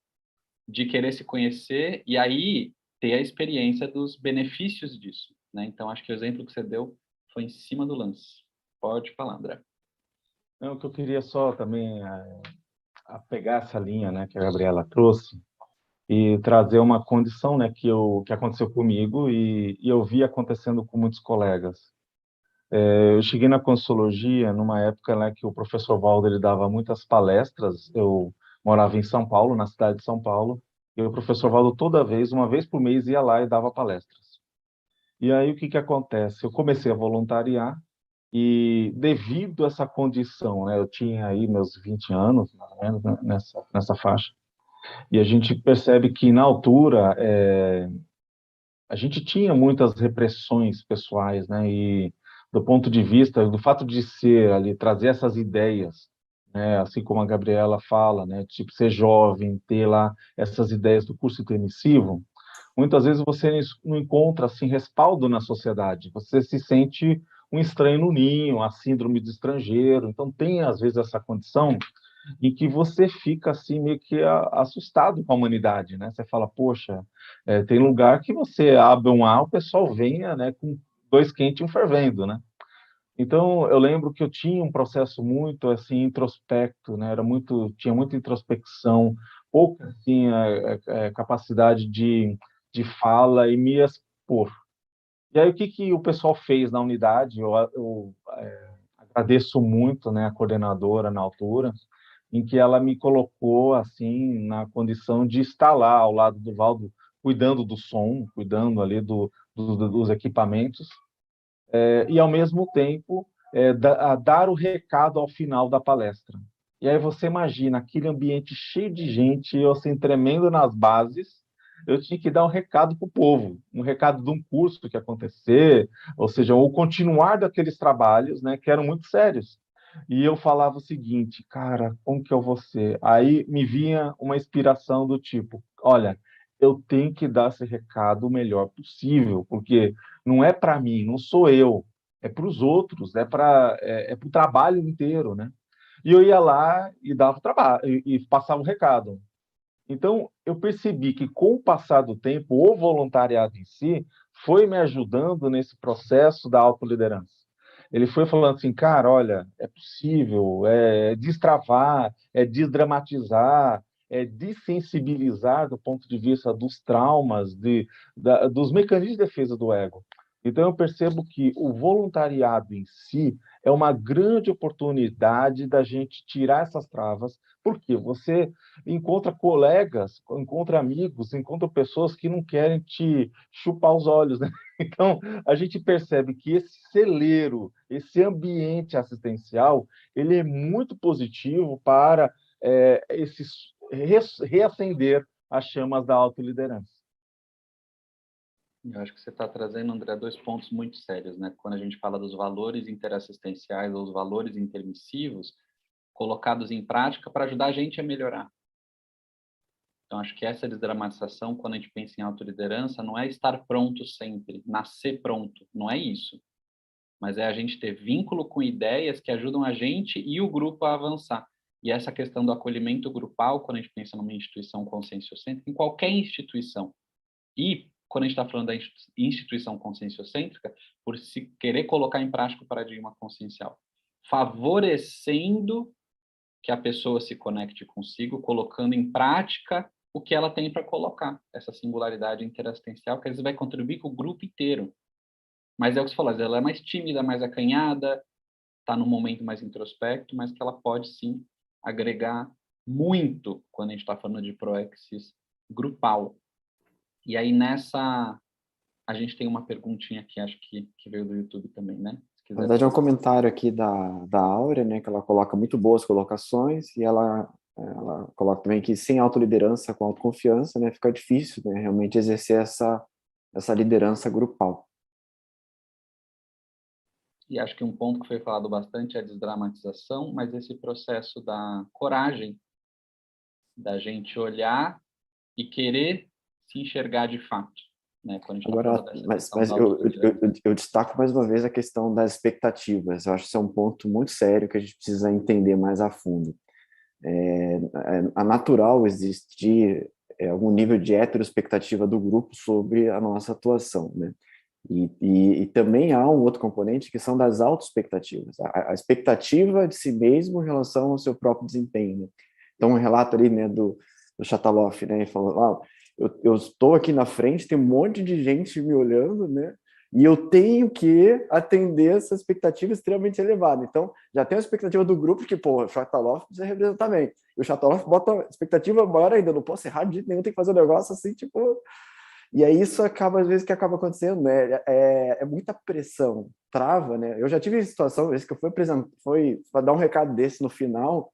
de querer se conhecer e aí ter a experiência dos benefícios disso, né? Então, acho que o exemplo que você deu foi em cima do lance. Pode falar, André. Não, que eu queria só também pegar essa linha, né, que a Gabriela trouxe e trazer uma condição, né, que aconteceu comigo e eu vi acontecendo com muitos colegas. Eu cheguei na Consciologia numa época, né, que o professor Valdo ele dava muitas palestras. Eu morava em São Paulo, na cidade de São Paulo, e o professor Valdo toda vez, uma vez por mês, ia lá e dava palestras. E aí o que que acontece? Eu comecei a voluntariar e devido a essa condição, né, eu tinha aí meus 20 anos, mais ou menos, né, nessa faixa, e a gente percebe que na altura a gente tinha muitas repressões pessoais, né, e do ponto de vista do fato de ser ali, trazer essas ideias, né, assim como a Gabriela fala, né, tipo ser jovem, ter lá essas ideias do curso intermissivo, muitas vezes você não encontra assim respaldo na sociedade. Você se sente um estranho no ninho, a síndrome do estrangeiro. Então tem às vezes essa condição em que você fica assim meio que assustado com a humanidade, né? Você fala, poxa, tem lugar que você abre um ar, o pessoal venha, né, com dois quentes e um fervendo, né? Então eu lembro que eu tinha um processo muito assim introspecto, né? Tinha muita introspecção, pouca assim, capacidade de fala e me expor. E aí o que que o pessoal fez na unidade? Eu agradeço muito, né, a coordenadora na altura, em que ela me colocou assim na condição de estar lá ao lado do Valdo, cuidando do som, cuidando ali dos equipamentos, e ao mesmo tempo dar o recado ao final da palestra. E aí você imagina aquele ambiente cheio de gente, eu assim tremendo nas bases, eu tinha que dar um recado para o povo, um recado de um curso que ia acontecer, ou seja, o continuar daqueles trabalhos, né, que eram muito sérios. E eu falava o seguinte, cara, como que eu vou ser? Aí me vinha uma inspiração do tipo, olha, eu tenho que dar esse recado o melhor possível, porque não é para mim, não sou eu, é para os outros, é para o trabalho inteiro, né? E eu ia lá e dava o trabalho, e passava o recado. Então, eu percebi que, com o passar do tempo, o voluntariado em si foi me ajudando nesse processo da autoliderança. Ele foi falando assim, cara, olha, é possível, é destravar, é desdramatizar, é dessensibilizar do ponto de vista dos traumas, dos mecanismos de defesa do ego. Então, eu percebo que o voluntariado em si é uma grande oportunidade da gente tirar essas travas, porque você encontra colegas, encontra amigos, encontra pessoas que não querem te chupar os olhos, né? Então, a gente percebe que esse celeiro, esse ambiente assistencial, ele é muito positivo para reacender as chamas da autoliderança. Eu acho que você está trazendo, André, dois pontos muito sérios, né? Quando a gente fala dos valores interassistenciais ou os valores intermissivos, colocados em prática para ajudar a gente a melhorar. Então, acho que essa desdramatização, quando a gente pensa em autoliderança, não é estar pronto sempre, nascer pronto, não é isso. Mas é a gente ter vínculo com ideias que ajudam a gente e o grupo a avançar. E essa questão do acolhimento grupal, quando a gente pensa numa instituição conscienciocêntrica, em qualquer instituição, e quando a gente está falando da instituição conscienciocêntrica, por se querer colocar em prática o paradigma consciencial, favorecendo que a pessoa se conecte consigo, colocando em prática o que ela tem para colocar, essa singularidade interassistencial, que às vezes vai contribuir com o grupo inteiro. Mas é o que você falou, ela é mais tímida, mais acanhada, está num momento mais introspecto, mas que ela pode, sim, agregar muito quando a gente está falando de proexis grupal. E aí, nessa, a gente tem uma perguntinha aqui, acho que veio do YouTube também, né? Na verdade, é um comentário aqui da Áurea, né, que ela coloca muito boas colocações, e ela coloca também que sem autoliderança, com autoconfiança, né, fica difícil, né, realmente exercer essa liderança grupal. E acho que um ponto que foi falado bastante é a desdramatização, mas esse processo da coragem, da gente olhar e querer se enxergar de fato. Né? Quando a gente Agora, mas eu destaco mais uma vez a questão das expectativas. Eu acho que isso é um ponto muito sério que a gente precisa entender mais a fundo. É natural existir algum nível de heteroexpectativa do grupo sobre a nossa atuação, né? E também há um outro componente que são das autoexpectativas, a expectativa de si mesmo em relação ao seu próprio desempenho, né? Então, um relato ali, né, do Chataloff, né, falando, eu estou aqui na frente, tem um monte de gente me olhando, né, e eu tenho que atender essa expectativa extremamente elevada. Então, já tem a expectativa do grupo que, pô, o Chataloff precisa representar bem. E o Chataloff bota a expectativa maior ainda, não posso errar de jeito nenhum, tem que fazer um negócio assim, tipo... E aí isso acaba, às vezes, que acaba acontecendo, né? É muita pressão, trava, né? Eu já tive situação, às vezes, que eu foi para dar um recado desse no final,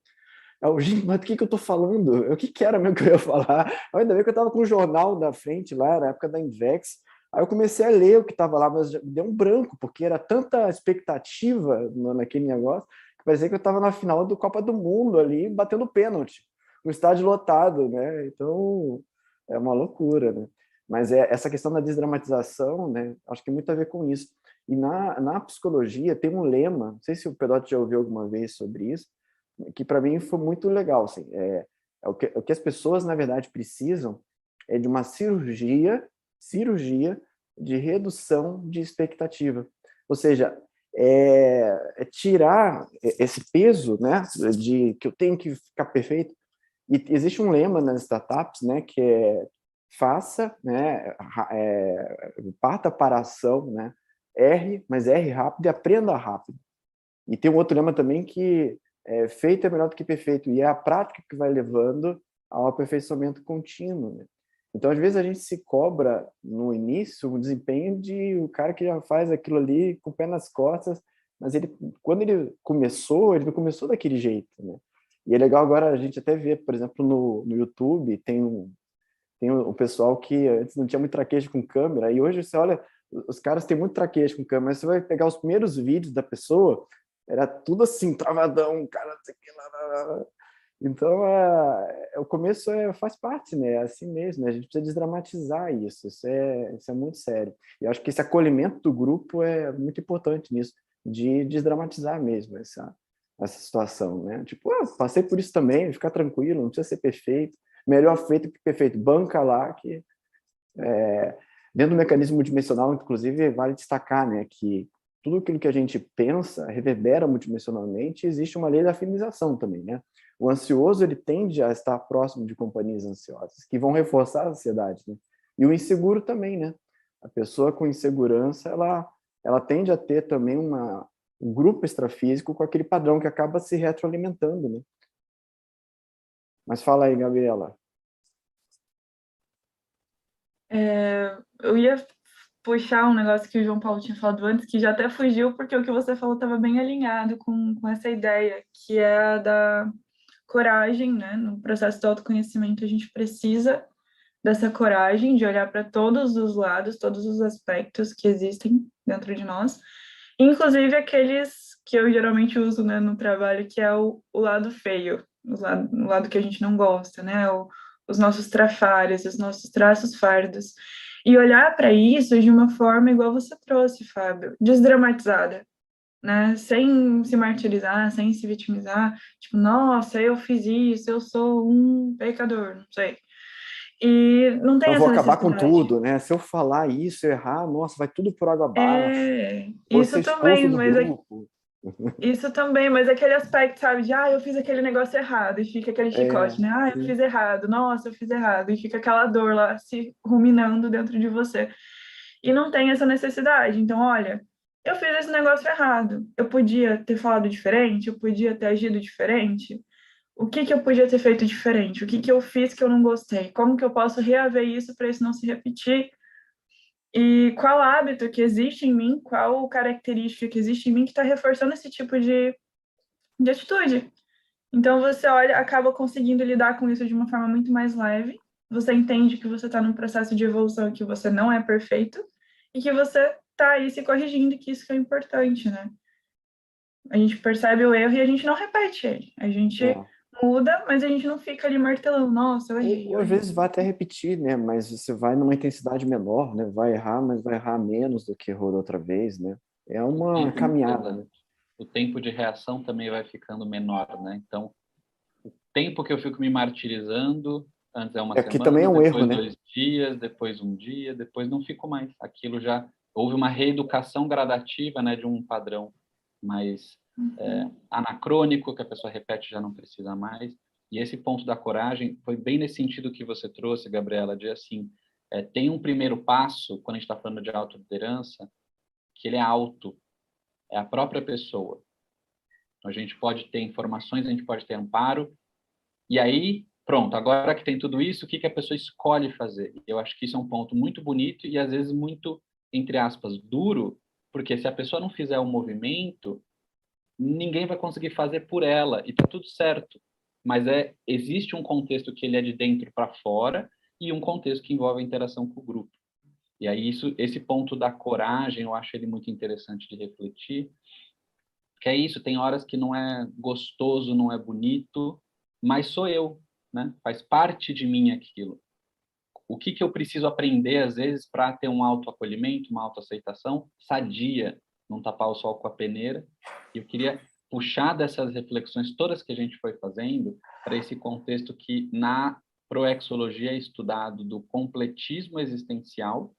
gente, mas o que eu tô falando? O que era mesmo que eu ia falar? Ainda bem que eu estava com um jornal na frente lá, na época da Invex, aí eu comecei a ler o que estava lá, mas deu um branco, porque era tanta expectativa naquele negócio, que parecia que eu estava na final do Copa do Mundo ali, batendo pênalti, o estádio lotado, né? Então, é uma loucura, né? Mas essa questão da desdramatização, né? Acho que tem muito a ver com isso. E na psicologia tem um lema, não sei se o Pedotti já ouviu alguma vez sobre isso, que para mim foi muito legal. Assim, o que as pessoas, na verdade, precisam é de uma cirurgia de redução de expectativa. Ou seja, tirar esse peso, né, de que eu tenho que ficar perfeito. E existe um lema nas startups, né, que é faça, né, parta para a ação, né, mas erre rápido e aprenda rápido. E tem um outro lema também que feito é melhor do que perfeito, e é a prática que vai levando ao aperfeiçoamento contínuo, né? Então, às vezes, a gente se cobra no início o desempenho de o cara que já faz aquilo ali com o pé nas costas, mas quando ele não começou daquele jeito, né? E é legal agora a gente até ver, por exemplo, no YouTube, tem o pessoal que antes não tinha muito traquejo com câmera, e hoje você olha, os caras têm muito traquejo com câmera, mas você vai pegar os primeiros vídeos da pessoa, era tudo assim, travadão, cara, Então, o começo faz parte, né? É assim mesmo, né? A gente precisa desdramatizar isso. Isso é muito sério. E eu acho que esse acolhimento do grupo é muito importante nisso, de desdramatizar mesmo essa situação, né? Tipo, passei por isso também, ficar tranquilo, não precisa ser perfeito. Melhor feito que perfeito. Banca lá que dentro do mecanismo multidimensional, inclusive, vale destacar, né, que tudo aquilo que a gente pensa reverbera multidimensionalmente, e existe uma lei da afinização também, né? O ansioso, ele tende a estar próximo de companhias ansiosas, que vão reforçar a ansiedade, né? E o inseguro também, né? A pessoa com insegurança, ela tende a ter também um grupo extrafísico com aquele padrão que acaba se retroalimentando, né? Mas fala aí, Gabriela. Eu ia puxar um negócio que o João Paulo tinha falado antes, que já até fugiu, porque o que você falou estava bem alinhado com essa ideia, que é a da coragem, né? No processo do autoconhecimento, a gente precisa dessa coragem de olhar para todos os lados, todos os aspectos que existem dentro de nós, inclusive aqueles que eu geralmente uso, né, no trabalho, que é o lado feio, o lado que a gente não gosta, né? Os nossos trafares, os nossos traços fardos. E olhar para isso de uma forma igual você trouxe, Fábio, desdramatizada, né? Sem se martirizar, sem se vitimizar, tipo, nossa, eu fiz isso, eu sou um pecador, não sei. E não tem Eu vou essa acabar com necessidade. tudo, né? Se eu falar isso, errar, nossa, vai tudo por água abaixo. Vou ser Isso expulso também, do grupo. isso também, mas aquele aspecto, sabe, de, eu fiz aquele negócio errado, e fica aquele chicote, né? Eu Sim. fiz errado, nossa, eu fiz errado, e fica aquela dor lá se ruminando dentro de você. E não tem essa necessidade. Então, olha, eu fiz esse negócio errado. Eu podia ter falado diferente, eu podia ter agido diferente. O que que eu podia ter feito diferente? O que que eu fiz que eu não gostei? Como que eu posso reaver isso para isso não se repetir? E qual hábito que existe em mim, qual característica que existe em mim que está reforçando esse tipo de atitude? Então você olha, acaba conseguindo lidar com isso de uma forma muito mais leve. Você entende que você está num processo de evolução, que você não é perfeito e que você está aí se corrigindo, que isso que é importante, né? A gente percebe o erro e a gente não repete ele. A gente É. muda, mas a gente não fica ali martelando, nossa, eu errei, Ou eu às errei. vezes vai até repetir, né? Mas você vai numa intensidade menor, né? Vai errar, mas vai errar menos do que errou da outra vez, né? É uma caminhada, né? O tempo de reação também vai ficando menor, né? Então, o tempo que eu fico me martirizando, antes é uma Que também é semana, um erro, depois né? 2 dias, depois um dia, depois não fico mais. Aquilo já houve uma reeducação gradativa, né, de um padrão mais anacrônico que a pessoa repete e já não precisa mais. E esse ponto da coragem foi bem nesse sentido que você trouxe, Gabriela, de assim, tem um primeiro passo quando a gente está falando de autoliderança, que ele é alto, é a própria pessoa. A gente pode ter informações, a gente pode ter amparo, e aí, pronto, agora que tem tudo isso, o que a pessoa escolhe fazer? Eu acho que isso é um ponto muito bonito e às vezes muito, entre aspas, duro, porque se a pessoa não fizer o movimento, ninguém vai conseguir fazer por ela, e tá tudo certo. Mas existe um contexto que ele é de dentro para fora e um contexto que envolve a interação com o grupo. E aí esse ponto da coragem, eu acho ele muito interessante de refletir, que é isso, tem horas que não é gostoso, não é bonito, mas sou eu, né? Faz parte de mim aquilo. O que eu preciso aprender, às vezes, para ter um autoacolhimento, uma autoaceitação sadia, não tapar o sol com a peneira. E eu queria puxar dessas reflexões todas que a gente foi fazendo para esse contexto que na proexologia é estudado do completismo existencial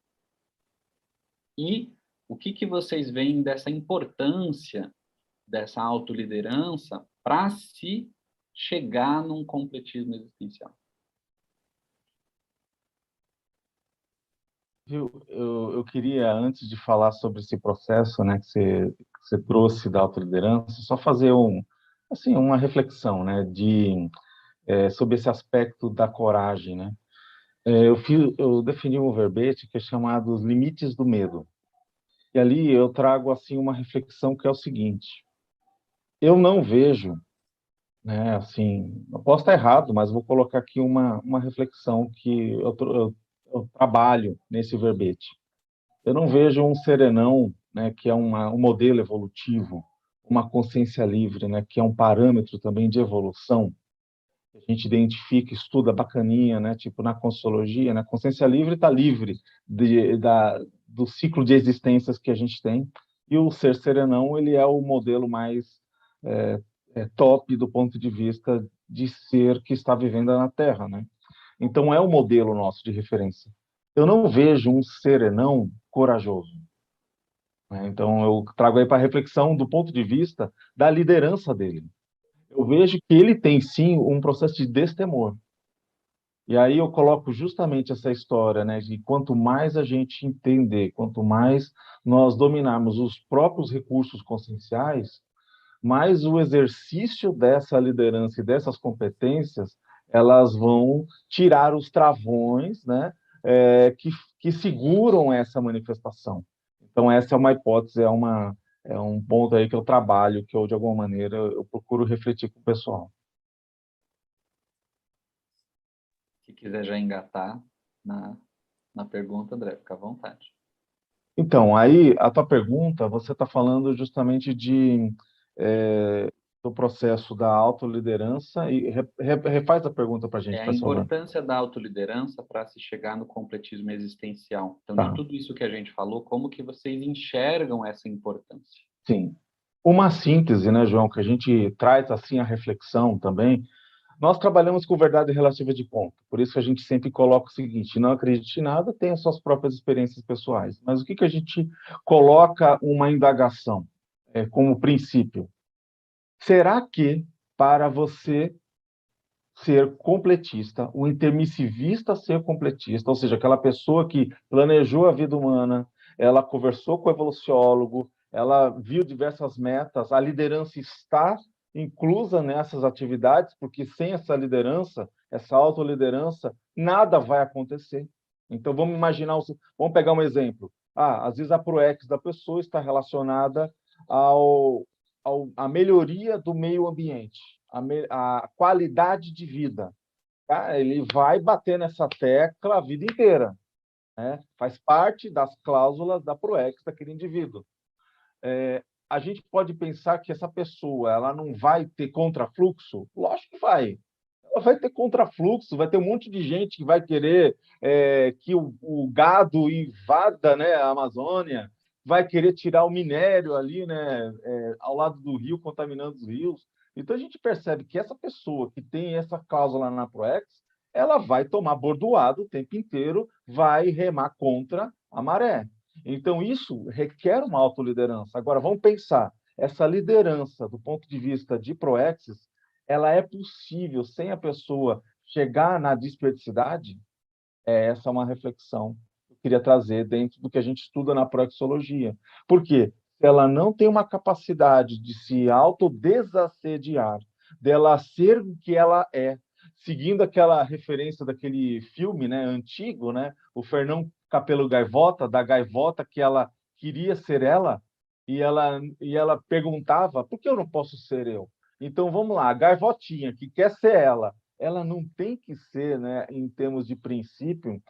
e o que vocês veem dessa importância dessa autoliderança para se chegar num completismo existencial. Eu queria, antes de falar sobre esse processo, né, que você trouxe da autoliderança, só fazer assim, uma reflexão, né, sobre esse aspecto da coragem, né? Eu defini um verbete que é chamado os limites do medo. E ali eu trago assim uma reflexão que é o seguinte: eu não vejo, né, assim, eu posso estar errado, mas vou colocar aqui uma reflexão que eu trabalho nesse verbete. Eu não vejo um serenão, né, que é um modelo evolutivo, uma consciência livre, né, que é um parâmetro também de evolução. a gente identifica, estuda bacaninha, né? Tipo na Conscienciologia, né? Consciência livre está livre do ciclo de existências que a gente tem, e o Ser Serenão, ele é o modelo mais top do ponto de vista de ser que está vivendo na Terra, né? Então é o modelo nosso de referência. Eu não vejo um serenão corajoso, né? Então eu trago aí para reflexão do ponto de vista da liderança dele. Eu vejo que ele tem sim um processo de destemor. E aí eu coloco justamente essa história, né, de quanto mais a gente entender, quanto mais nós dominarmos os próprios recursos conscienciais, mais o exercício dessa liderança e dessas competências, elas vão tirar os travões, né, que seguram essa manifestação. Então essa é uma hipótese, é um ponto aí que eu trabalho, que eu, de alguma maneira, eu procuro refletir com o pessoal. Se quiser já engatar na pergunta, André, fica à vontade. Então, aí, a tua pergunta, você está falando justamente do processo da autoliderança, e refaz a pergunta para a gente, É a por favor. importância da autoliderança para se chegar no completismo existencial. Então, Tá. de tudo isso que a gente falou, como que vocês enxergam essa importância? Sim. Uma síntese, né, João, que a gente traz assim a reflexão também. Nós trabalhamos com verdade relativa de ponto, por isso que a gente sempre coloca o seguinte: não acredite em nada, tenha suas próprias experiências pessoais. Mas o que a gente coloca uma indagação como princípio? Será que, para você ser completista, o intermissivista ser completista, ou seja, aquela pessoa que planejou a vida humana, ela conversou com o evoluciólogo, ela viu diversas metas, a liderança está inclusa nessas atividades, porque sem essa liderança, essa autoliderança, nada vai acontecer. Então vamos imaginar, vamos pegar um exemplo. Às vezes a ProEx da pessoa está relacionada à melhoria do meio ambiente, a qualidade de vida. Tá? Ele vai bater nessa tecla a vida inteira, né? Faz parte das cláusulas da ProEx daquele indivíduo. A gente pode pensar que essa pessoa ela não vai ter contrafluxo? Lógico que vai. Ela vai ter contrafluxo, vai ter um monte de gente que vai querer que o gado invada, né, a Amazônia, vai querer tirar o minério ali, né, ao lado do rio, contaminando os rios. Então, a gente percebe que essa pessoa que tem essa cláusula na ProEx, ela vai tomar bordoado o tempo inteiro, vai remar contra a maré. Então, isso requer uma autoliderança. Agora, vamos pensar, essa liderança, do ponto de vista de ProExes, ela é possível sem a pessoa chegar na desperdicidade? Essa é uma reflexão que eu queria trazer dentro do que a gente estuda na proexologia. Por quê? Se ela não tem uma capacidade de se autodesassediar, dela ser o que ela é, seguindo aquela referência daquele filme, né, antigo, né, o Fernão Capelo Gaivota, da gaivota que ela queria ser ela, e ela perguntava, por que eu não posso ser eu? Então, vamos lá, a gaivotinha que quer ser ela não tem que ser, né, em termos de princípio,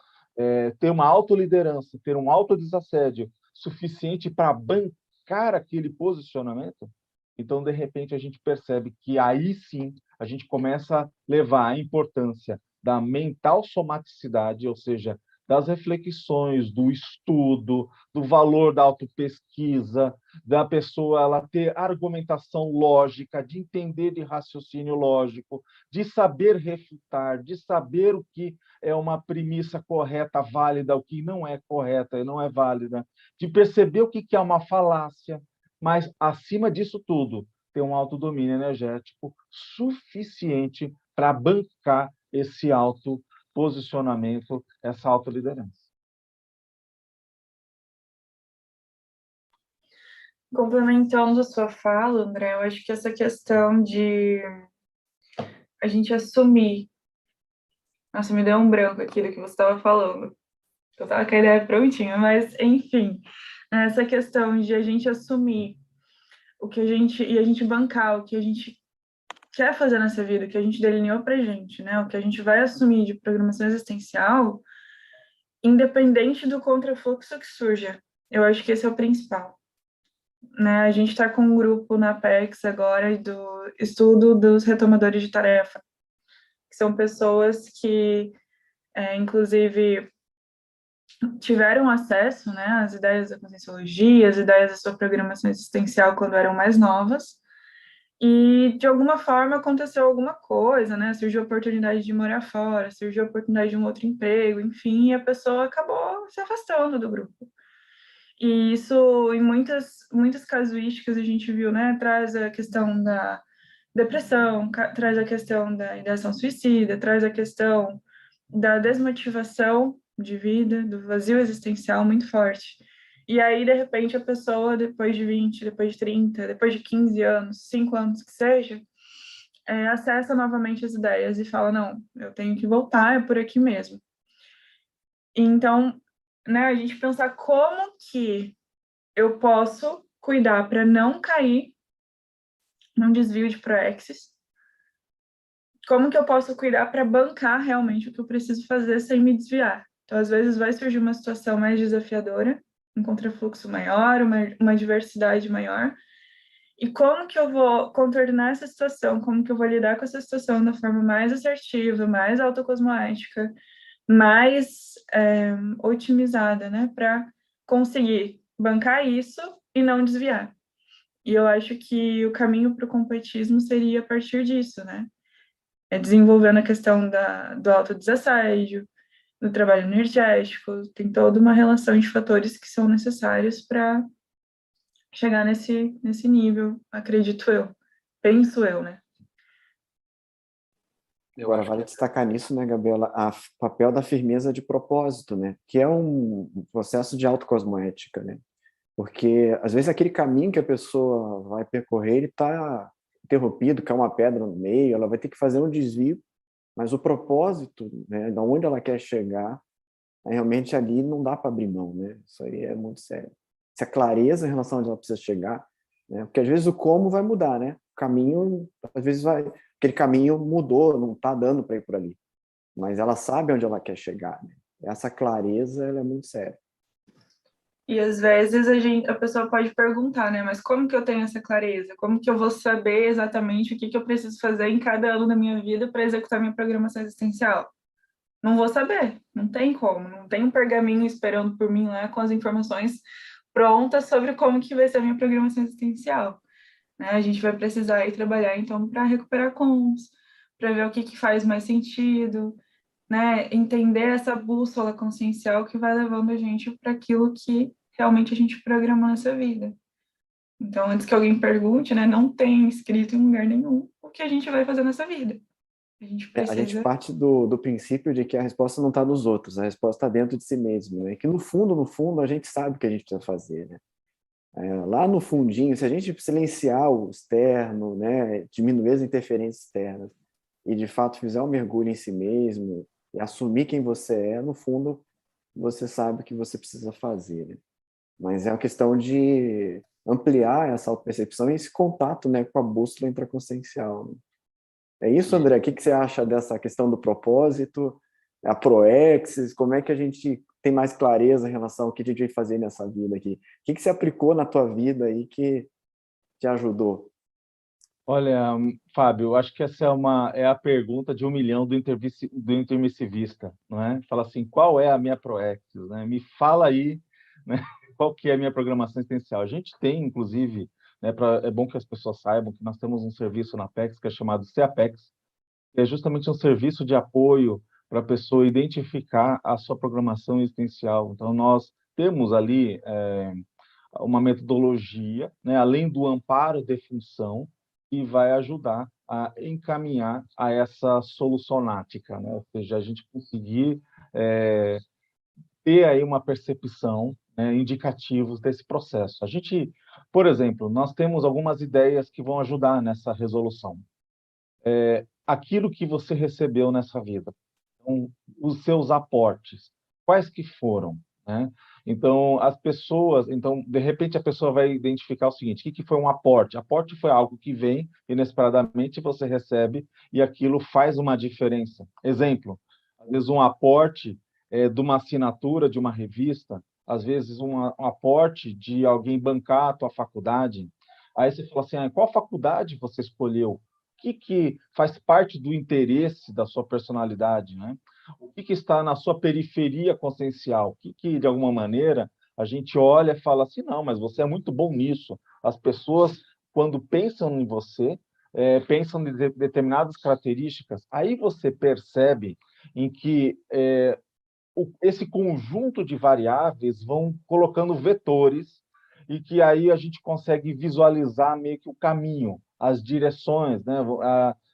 ter uma autoliderança, ter um autodesassédio suficiente para bancar aquele posicionamento. Então, de repente, a gente percebe que aí sim a gente começa a levar a importância da mental somaticidade, ou seja, das reflexões, do estudo, do valor da autopesquisa, da pessoa ela ter argumentação lógica, de entender de raciocínio lógico, de saber refutar, de saber o que é uma premissa correta, válida, o que não é correta e não é válida, de perceber o que é uma falácia, mas, acima disso tudo, ter um autodomínio energético suficiente para bancar esse autoposicionamento, essa autoliderança. Complementando a sua fala, André, eu acho que essa questão de a gente assumir... Nossa, me deu um branco aqui do que você estava falando. Eu estava com a ideia prontinha, mas, enfim, essa questão de a gente assumir o que a gente bancar o que a gente quer fazer nessa vida, o que a gente delineou pra gente, né? O que a gente vai assumir de programação existencial, independente do contrafluxo que surja. Eu acho que esse é o principal. Né? A gente está com um grupo na PEX agora do estudo dos retomadores de tarefa, que são pessoas que, inclusive, tiveram acesso, né, às ideias da Conscienciologia, às ideias da sua programação existencial quando eram mais novas, e de alguma forma aconteceu alguma coisa, né, surgiu a oportunidade de morar fora, surgiu a oportunidade de um outro emprego, enfim, e a pessoa acabou se afastando do grupo. E isso, em muitas casuísticas, a gente viu, né, traz a questão da depressão, traz a questão da ideação suicida, traz a questão da desmotivação de vida, do vazio existencial muito forte. E aí, de repente, a pessoa, depois de 20, depois de 30, depois de 15 anos, 5 anos que seja, acessa novamente as ideias e fala, não, eu tenho que voltar, é por aqui mesmo. Então, né, a gente pensar como que eu posso cuidar para não cair num desvio de proexis, como que eu posso cuidar para bancar realmente o que eu preciso fazer sem me desviar. Então, às vezes, vai surgir uma situação mais desafiadora, um contrafluxo maior, uma diversidade maior, e como que eu vou contornar essa situação, como que eu vou lidar com essa situação da forma mais assertiva, mais autocosmoética, mais otimizada, né, para conseguir bancar isso e não desviar. E eu acho que o caminho para o completismo seria a partir disso, né? Desenvolvendo a questão do autodesassédio, do trabalho energético, tem toda uma relação de fatores que são necessários para chegar nesse nível, acredito eu. Penso eu, né? Agora, vale destacar nisso, né, Gabriela, o papel da firmeza de propósito, né, que é um processo de autocosmoética, né, porque, às vezes, aquele caminho que a pessoa vai percorrer, ele está interrompido, cai uma pedra no meio, ela vai ter que fazer um desvio, mas o propósito, né, de onde ela quer chegar, realmente ali não dá para abrir mão, né, isso aí é muito sério. Essa clareza em relação a onde ela precisa chegar, né, porque, às vezes, o como vai mudar, né, o caminho, às vezes, aquele caminho mudou, não está dando para ir por ali, mas ela sabe onde ela quer chegar, né? Essa clareza, ela é muito séria. E às vezes a pessoa pode perguntar, né? Mas como que eu tenho essa clareza? Como que eu vou saber exatamente o que eu preciso fazer em cada ano da minha vida para executar minha programação existencial? Não vou saber, não tem como, não tem um pergaminho esperando por mim lá com as informações prontas sobre como que vai ser a minha programação existencial, né? A gente vai precisar ir trabalhar então para recuperar cons, para ver o que faz mais sentido, né? Entender essa bússola consciencial que vai levando a gente para aquilo que realmente a gente programou nessa vida. Então, antes que alguém pergunte, né, não tem escrito em lugar nenhum o que a gente vai fazer nessa vida. A gente A gente precisa... parte do princípio de que a resposta não está nos outros, a resposta está dentro de si mesmo, né? Que no fundo, a gente sabe o que a gente precisa fazer, né? Lá no fundinho, se a gente silenciar o externo, né, diminuir as interferências externas e, de fato, fizer um mergulho em si mesmo e assumir quem você é, no fundo, você sabe o que você precisa fazer, né? Mas é uma questão de ampliar essa autopercepção e esse contato, né, com a bússola intraconsciencial, né? É isso, André? O que você acha dessa questão do propósito, a proexis? Como é que a gente tem mais clareza em relação ao que a gente vai fazer nessa vida aqui? O que você aplicou na tua vida aí que te ajudou? Olha, Fábio, eu acho que essa é a pergunta de 1 milhão do intermissivista, não é? Fala assim, qual é a minha proexis, né? Me fala aí, né? Qual que é a minha programação existencial? A gente tem, inclusive, né, é bom que as pessoas saibam que nós temos um serviço na Apex que é chamado CAPEX, que é justamente um serviço de apoio para a pessoa identificar a sua programação existencial. Então, nós temos ali uma metodologia, né, além do amparo de função, que vai ajudar a encaminhar a essa solucionática, né? Ou seja, a gente conseguir ter aí uma percepção, né, indicativos desse processo. A gente, por exemplo, nós temos algumas ideias que vão ajudar nessa resolução. Aquilo que você recebeu nessa vida, então, os seus aportes, quais que foram, né? Então, de repente a pessoa vai identificar o seguinte: o que foi um aporte? Aporte foi algo que vem inesperadamente, você recebe e aquilo faz uma diferença. Exemplo, às vezes um aporte de uma assinatura de uma revista, às vezes um aporte de alguém bancar a tua faculdade. Aí você fala assim, qual faculdade você escolheu? que faz parte do interesse da sua personalidade, né? O que está na sua periferia consciencial? O que, de alguma maneira, a gente olha e fala assim, não, mas você é muito bom nisso. As pessoas, quando pensam em você, pensam em determinadas características, aí você percebe em que esse conjunto de variáveis vão colocando vetores e que aí a gente consegue visualizar meio que o caminho, as direções, né?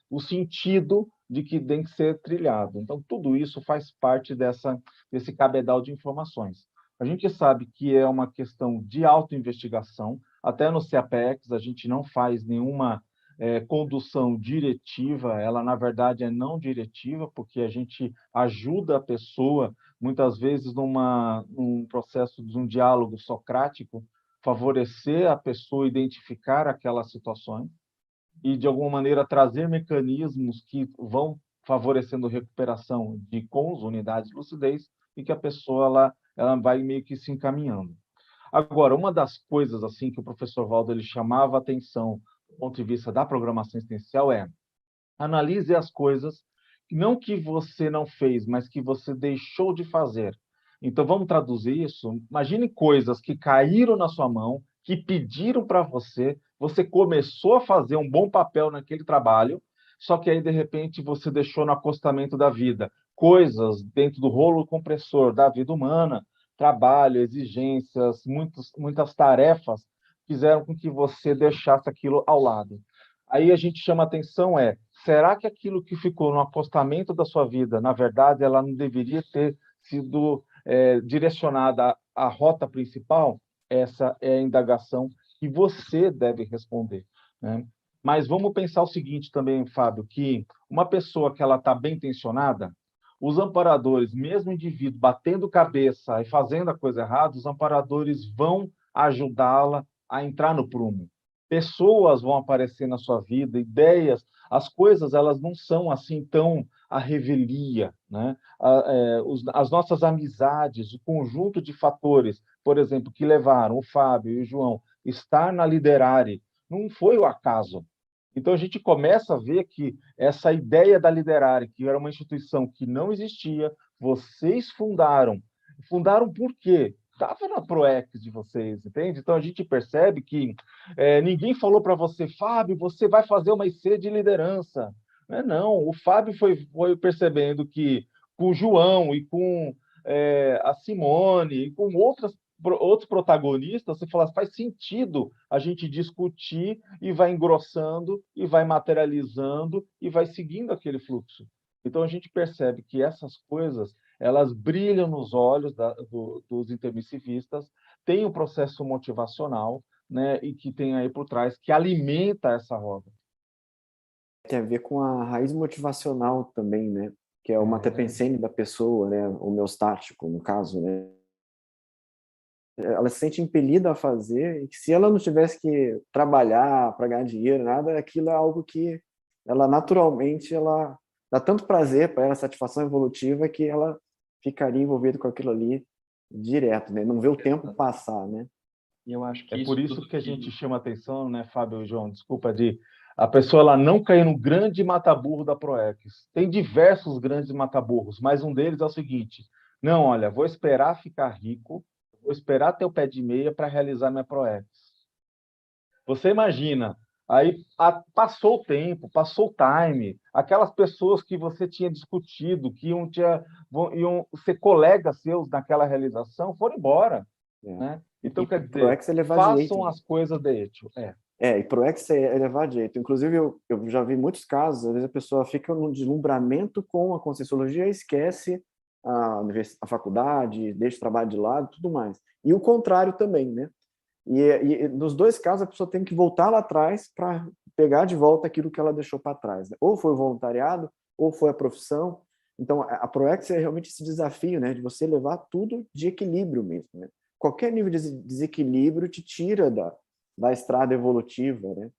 O sentido de que tem que ser trilhado. Então, tudo isso faz parte desse cabedal de informações. A gente sabe que é uma questão de autoinvestigação, até no CAPEX a gente não faz nenhuma condução diretiva, ela, na verdade, é não diretiva, porque a gente ajuda a pessoa, muitas vezes, num processo de um diálogo socrático, favorecer a pessoa identificar aquelas situações e, de alguma maneira, trazer mecanismos que vão favorecendo recuperação de cons, unidades de lucidez, e que a pessoa ela vai meio que se encaminhando. Agora, uma das coisas assim que o professor Valdo ele chamava a atenção do ponto de vista da programação existencial analise as coisas, não que você não fez, mas que você deixou de fazer. Então, vamos traduzir isso? Imagine coisas que caíram na sua mão, que pediram para você, você começou a fazer um bom papel naquele trabalho, só que aí, de repente, você deixou no acostamento da vida. Coisas dentro do rolo compressor da vida humana, trabalho, exigências, muitas tarefas, fizeram com que você deixasse aquilo ao lado. Aí a gente chama atenção será que aquilo que ficou no acostamento da sua vida, na verdade, ela não deveria ter sido direcionada à rota principal? Essa é a indagação que você deve responder, né? Mas vamos pensar o seguinte também, Fábio, que uma pessoa que ela está bem intencionada, os amparadores, mesmo o indivíduo batendo cabeça e fazendo a coisa errada, os amparadores vão ajudá-la a entrar no prumo. Pessoas vão aparecer na sua vida, ideias, as coisas elas não são assim tão à revelia, né? As nossas amizades, o conjunto de fatores, por exemplo, que levaram o Fábio e o João estar na Liderare, não foi o acaso. Então a gente começa a ver que essa ideia da Liderare, que era uma instituição que não existia, vocês fundaram. Fundaram por quê? Estava na ProEx de vocês, entende? Então a gente percebe que ninguém falou para você, Fábio, você vai fazer uma IC de liderança. Não, o Fábio foi percebendo que com o João e com a Simone e com outros protagonistas, você fala, faz sentido a gente discutir e vai engrossando e vai materializando e vai seguindo aquele fluxo. Então a gente percebe que essas coisas elas brilham nos olhos dos intermissivistas, tem um processo motivacional, né, e que tem aí por trás, que alimenta essa roda. Tem a ver com a raiz motivacional também, né? Que é o matepensene da pessoa, né? O homeostático, no caso, né? Ela se sente impelida a fazer, e que se ela não tivesse que trabalhar para ganhar dinheiro, nada, aquilo é algo que ela naturalmente ela dá tanto prazer para ela, satisfação evolutiva, que ela ficaria envolvida com aquilo ali direto, né? Não vê o tempo passar, né? E eu acho que por isso que a gente chama atenção, né, Fábio e João, desculpa, a pessoa ela não cair no grande mataburro da ProEx. Tem diversos grandes mataburros, mas um deles é o seguinte, não, olha, vou esperar ficar rico, vou esperar ter o pé de meia para realizar minha ProEx. Você imagina, aí passou o tempo, passou o time, aquelas pessoas que você tinha discutido, que iam ser colegas seus naquela realização, foram embora. Né? Então, quer dizer, façam as coisas de hecho. E ProEx é levar jeito. Inclusive, eu já vi muitos casos, às vezes a pessoa fica num deslumbramento com a Conscienciologia e esquece a faculdade, deixa o trabalho de lado, tudo mais. E o contrário também, né? E nos dois casos, a pessoa tem que voltar lá atrás para pegar de volta aquilo que ela deixou para trás. Né? Ou foi o voluntariado, ou foi a profissão. Então, a ProEx é realmente esse desafio, né? De você levar tudo de equilíbrio mesmo, né? Qualquer nível de desequilíbrio te tira da estrada evolutiva, né?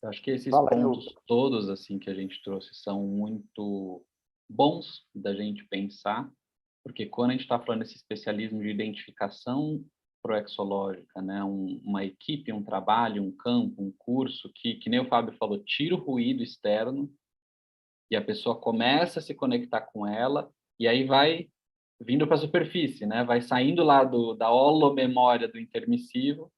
Eu acho que esses pontos todos assim que a gente trouxe são muito bons da gente pensar, porque quando a gente está falando desse especialismo de identificação proexológica, né? Uma equipe, um trabalho, um campo, um curso que nem o Fábio falou, tira o ruído externo e a pessoa começa a se conectar com ela e aí vai vindo para a superfície, né? Vai saindo lá da holomemória do intermissivo,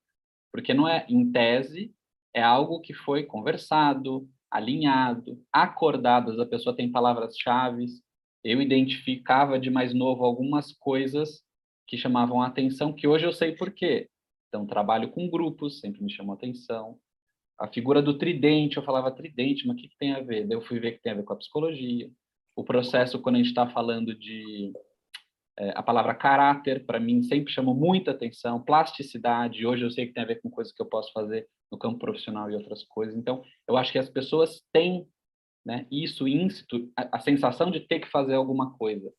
porque não é, em tese, é algo que foi conversado, alinhado, acordado. A pessoa tem palavras-chave. Eu identificava de mais novo algumas coisas que chamavam a atenção, que hoje eu sei por quê. Então, trabalho com grupos, sempre me chamou a atenção. A figura do tridente, eu falava tridente, mas o que tem a ver? Daí eu fui ver que tem a ver com a psicologia. O processo, quando a gente está falando de a palavra caráter, para mim, sempre chamou muita atenção. Plasticidade, hoje eu sei que tem a ver com coisas que eu posso fazer no campo profissional e outras coisas. Então, eu acho que as pessoas têm, né, isso íncito, a sensação de ter que fazer alguma coisa.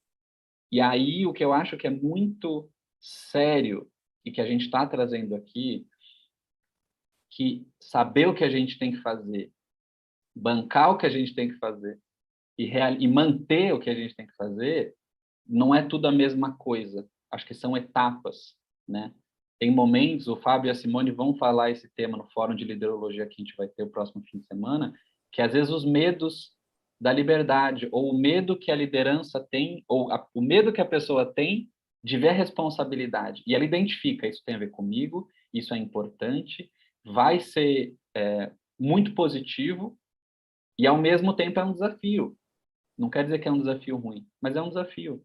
E aí, o que eu acho que é muito sério e que a gente está trazendo aqui, que saber o que a gente tem que fazer, bancar o que a gente tem que fazer e manter o que a gente tem que fazer, não é tudo a mesma coisa. Acho que são etapas, né? Tem momentos, o Fábio e a Simone vão falar esse tema no Fórum de Liderologia que a gente vai ter o próximo fim de semana, que às vezes os medos da liberdade, ou o medo que a liderança tem, ou o medo que a pessoa tem de ver a responsabilidade. E ela identifica, isso tem a ver comigo, isso é importante, vai ser muito positivo, e ao mesmo tempo é um desafio. Não quer dizer que é um desafio ruim, mas é um desafio.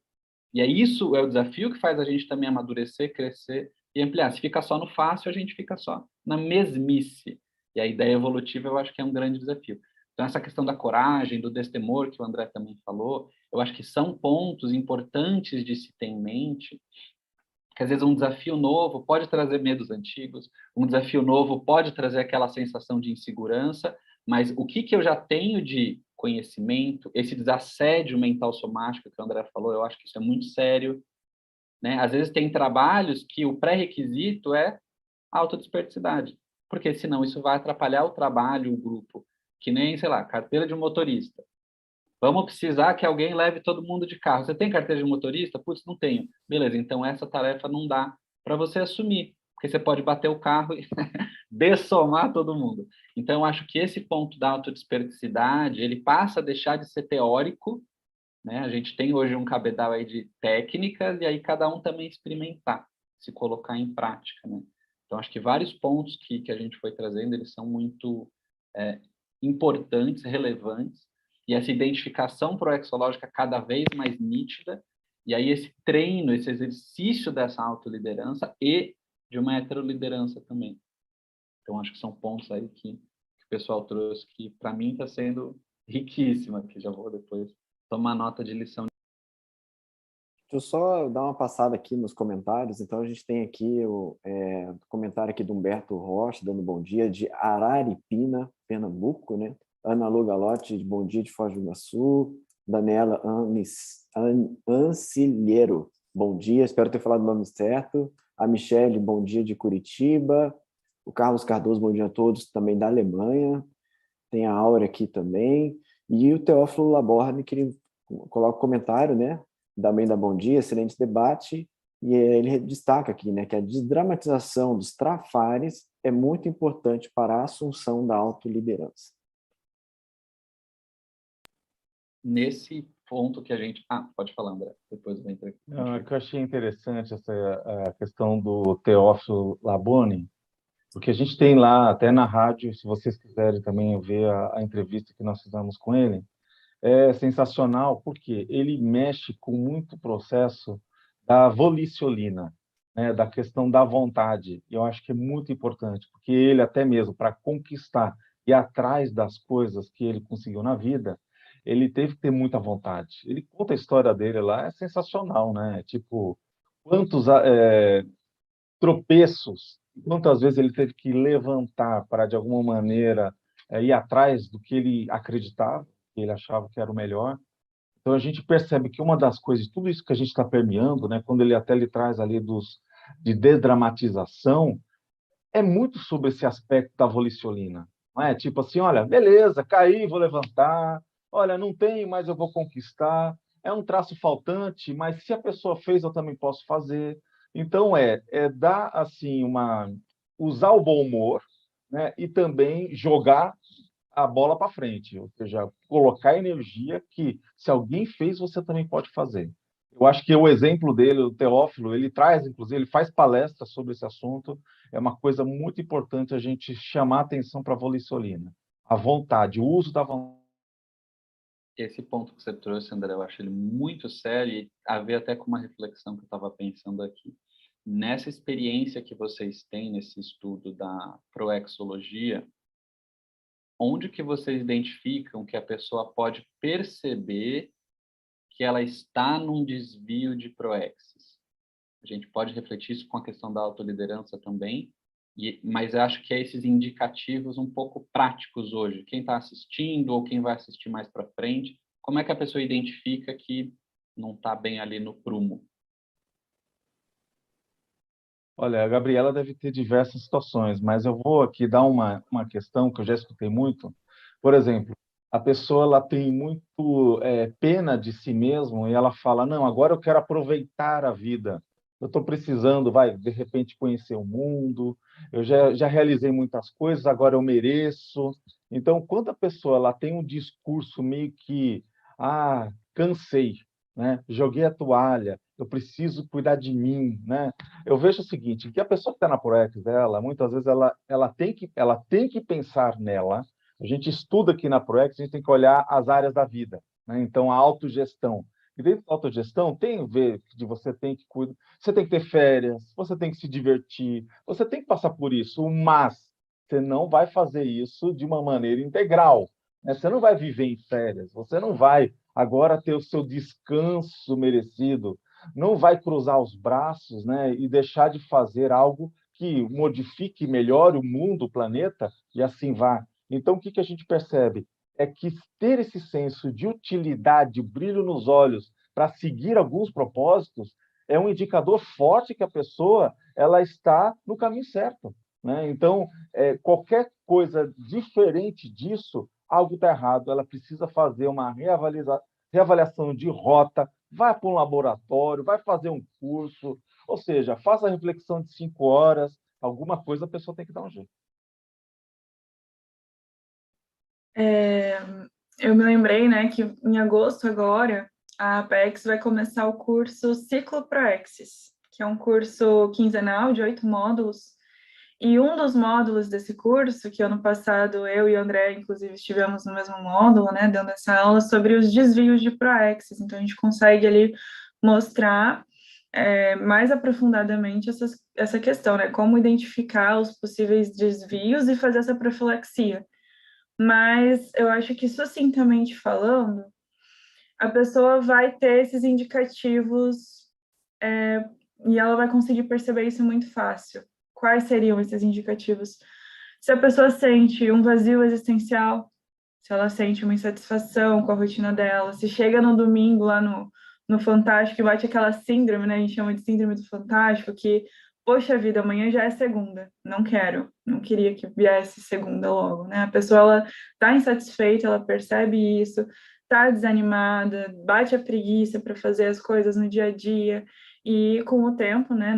E é isso, é o desafio que faz a gente também amadurecer, crescer e ampliar. Se fica só no fácil, a gente fica só na mesmice. E a ideia evolutiva, eu acho que é um grande desafio. Então, essa questão da coragem, do destemor, que o André também falou, eu acho que são pontos importantes de se ter em mente, que às vezes um desafio novo pode trazer medos antigos, um desafio novo pode trazer aquela sensação de insegurança, mas o que eu já tenho de conhecimento, esse desassédio mental somático que o André falou, eu acho que isso é muito sério, né? Às vezes tem trabalhos que o pré-requisito é a autodesperticidade, porque senão isso vai atrapalhar o trabalho, o grupo, que nem, sei lá, carteira de motorista. Vamos precisar que alguém leve todo mundo de carro. Você tem carteira de motorista? Putz, não tenho. Beleza, então essa tarefa não dá para você assumir, porque você pode bater o carro e dessomar todo mundo. Então, eu acho que esse ponto da autodesperticidade, ele passa a deixar de ser teórico, né? A gente tem hoje um cabedal aí de técnicas e aí cada um também experimentar, se colocar em prática, né? Então, acho que vários pontos que a gente foi trazendo, eles são muito importantes, relevantes, e essa identificação proexológica cada vez mais nítida, e aí esse treino, esse exercício dessa autoliderança e de uma heteroliderança também. Então, acho que são pontos aí que o pessoal trouxe, que para mim está sendo riquíssima, que já vou depois tomar nota de lição. Deixa eu só dar uma passada aqui nos comentários. Então, a gente tem aqui o comentário aqui do Humberto Rocha, dando bom dia, de Araripina, Pernambuco, né? Ana Lu Galotti, de bom dia, de Foz do Iguaçu. Daniela Ancilheiro, bom dia, espero ter falado o nome certo. A Michele, bom dia, de Curitiba. O Carlos Cardoso, bom dia a todos, também da Alemanha. Tem a Aura aqui também. E o Teófilo Laborne, que ele coloca comentário, né? Também dá bom dia, excelente debate. E ele destaca aqui, né, que a desdramatização dos trafares é muito importante para a assunção da autoliderança. Nesse ponto que a gente... pode falar, André, depois eu vou entrar aqui. Eu achei interessante essa questão do Teófilo Laboni, porque a gente tem lá, até na rádio, se vocês quiserem também ver a entrevista que nós fizemos com ele, é sensacional, porque ele mexe com muito processo da volicionina, né, da questão da vontade. Eu acho que é muito importante, porque ele até mesmo, para conquistar e atrás das coisas que ele conseguiu na vida, ele teve que ter muita vontade. Ele conta a história dele lá, é sensacional, né? Tipo, quantos tropeços, quantas vezes ele teve que levantar para, de alguma maneira, ir atrás do que ele acreditava, que ele achava que era o melhor. Então, a gente percebe que uma das coisas, tudo isso que a gente está permeando, né, quando ele até lhe traz ali de desdramatização, é muito sobre esse aspecto da volicionina. Não é? Tipo assim, olha, beleza, caí, vou levantar, olha, não tenho, mas eu vou conquistar. É um traço faltante, mas se a pessoa fez, eu também posso fazer. Então, é dar, assim, usar o bom humor, né? E também jogar a bola para frente, ou seja, colocar energia que, se alguém fez, você também pode fazer. Eu acho que o exemplo dele, o Teófilo, ele traz, inclusive, ele faz palestras sobre esse assunto. É uma coisa muito importante a gente chamar a atenção para a voliçolina. A vontade, o uso da vontade. Esse ponto que você trouxe, André, eu acho ele muito sério e a ver até com uma reflexão que eu estava pensando aqui. Nessa experiência que vocês têm nesse estudo da proexologia, onde que vocês identificam que a pessoa pode perceber que ela está num desvio de proexis? A gente pode refletir isso com a questão da autoliderança também, mas acho que é esses indicativos um pouco práticos hoje. Quem está assistindo ou quem vai assistir mais para frente, como é que a pessoa identifica que não está bem ali no prumo? Olha, a Gabriela deve ter diversas situações, mas eu vou aqui dar uma questão que eu já escutei muito. Por exemplo, a pessoa ela tem muito pena de si mesmo e ela fala, não, agora eu quero aproveitar a vida. Eu estou precisando, de repente, conhecer o mundo, eu já realizei muitas coisas, agora eu mereço. Então, quando a pessoa ela tem um discurso meio que, cansei, né? Joguei a toalha, eu preciso cuidar de mim, né? Eu vejo o seguinte, que a pessoa que está na Proex dela, muitas vezes ela tem que pensar nela. A gente estuda aqui na Proex, a gente tem que olhar as áreas da vida, né? Então, a autogestão. E dentro da autogestão tem a ver de você tem que cuidar, você tem que ter férias, você tem que se divertir, você tem que passar por isso, mas você não vai fazer isso de uma maneira integral, né? Você não vai viver em férias, você não vai agora ter o seu descanso merecido, não vai cruzar os braços, né, e deixar de fazer algo que modifique, melhore o mundo, o planeta, e assim vá. Então, o que a gente percebe? É que ter esse senso de utilidade, brilho nos olhos, para seguir alguns propósitos, é um indicador forte que a pessoa ela está no caminho certo, né? Então, qualquer coisa diferente disso, algo está errado. Ela precisa fazer uma reavaliação de rota, vai para um laboratório, vai fazer um curso, ou seja, faça a reflexão de 5 horas, alguma coisa a pessoa tem que dar um jeito. Eu me lembrei, né, que em agosto agora, a Apex vai começar o curso Ciclo Proexis, que é um curso quinzenal de 8 módulos. E um dos módulos desse curso, que ano passado eu e o André, inclusive, estivemos no mesmo módulo, né, dando essa aula sobre os desvios de proexis. Então, a gente consegue ali mostrar mais aprofundadamente essa questão, né, como identificar os possíveis desvios e fazer essa profilaxia. Mas eu acho que, sucintamente falando, a pessoa vai ter esses indicativos e ela vai conseguir perceber isso muito fácil. Quais seriam esses indicativos? Se a pessoa sente um vazio existencial, se ela sente uma insatisfação com a rotina dela, se chega no domingo lá no Fantástico e bate aquela síndrome, né? A gente chama de síndrome do Fantástico, que, poxa vida, amanhã já é segunda, não quero, não queria que viesse segunda logo, né? A pessoa, ela tá insatisfeita, ela percebe isso, tá desanimada, bate a preguiça para fazer as coisas no dia a dia, e com o tempo, né,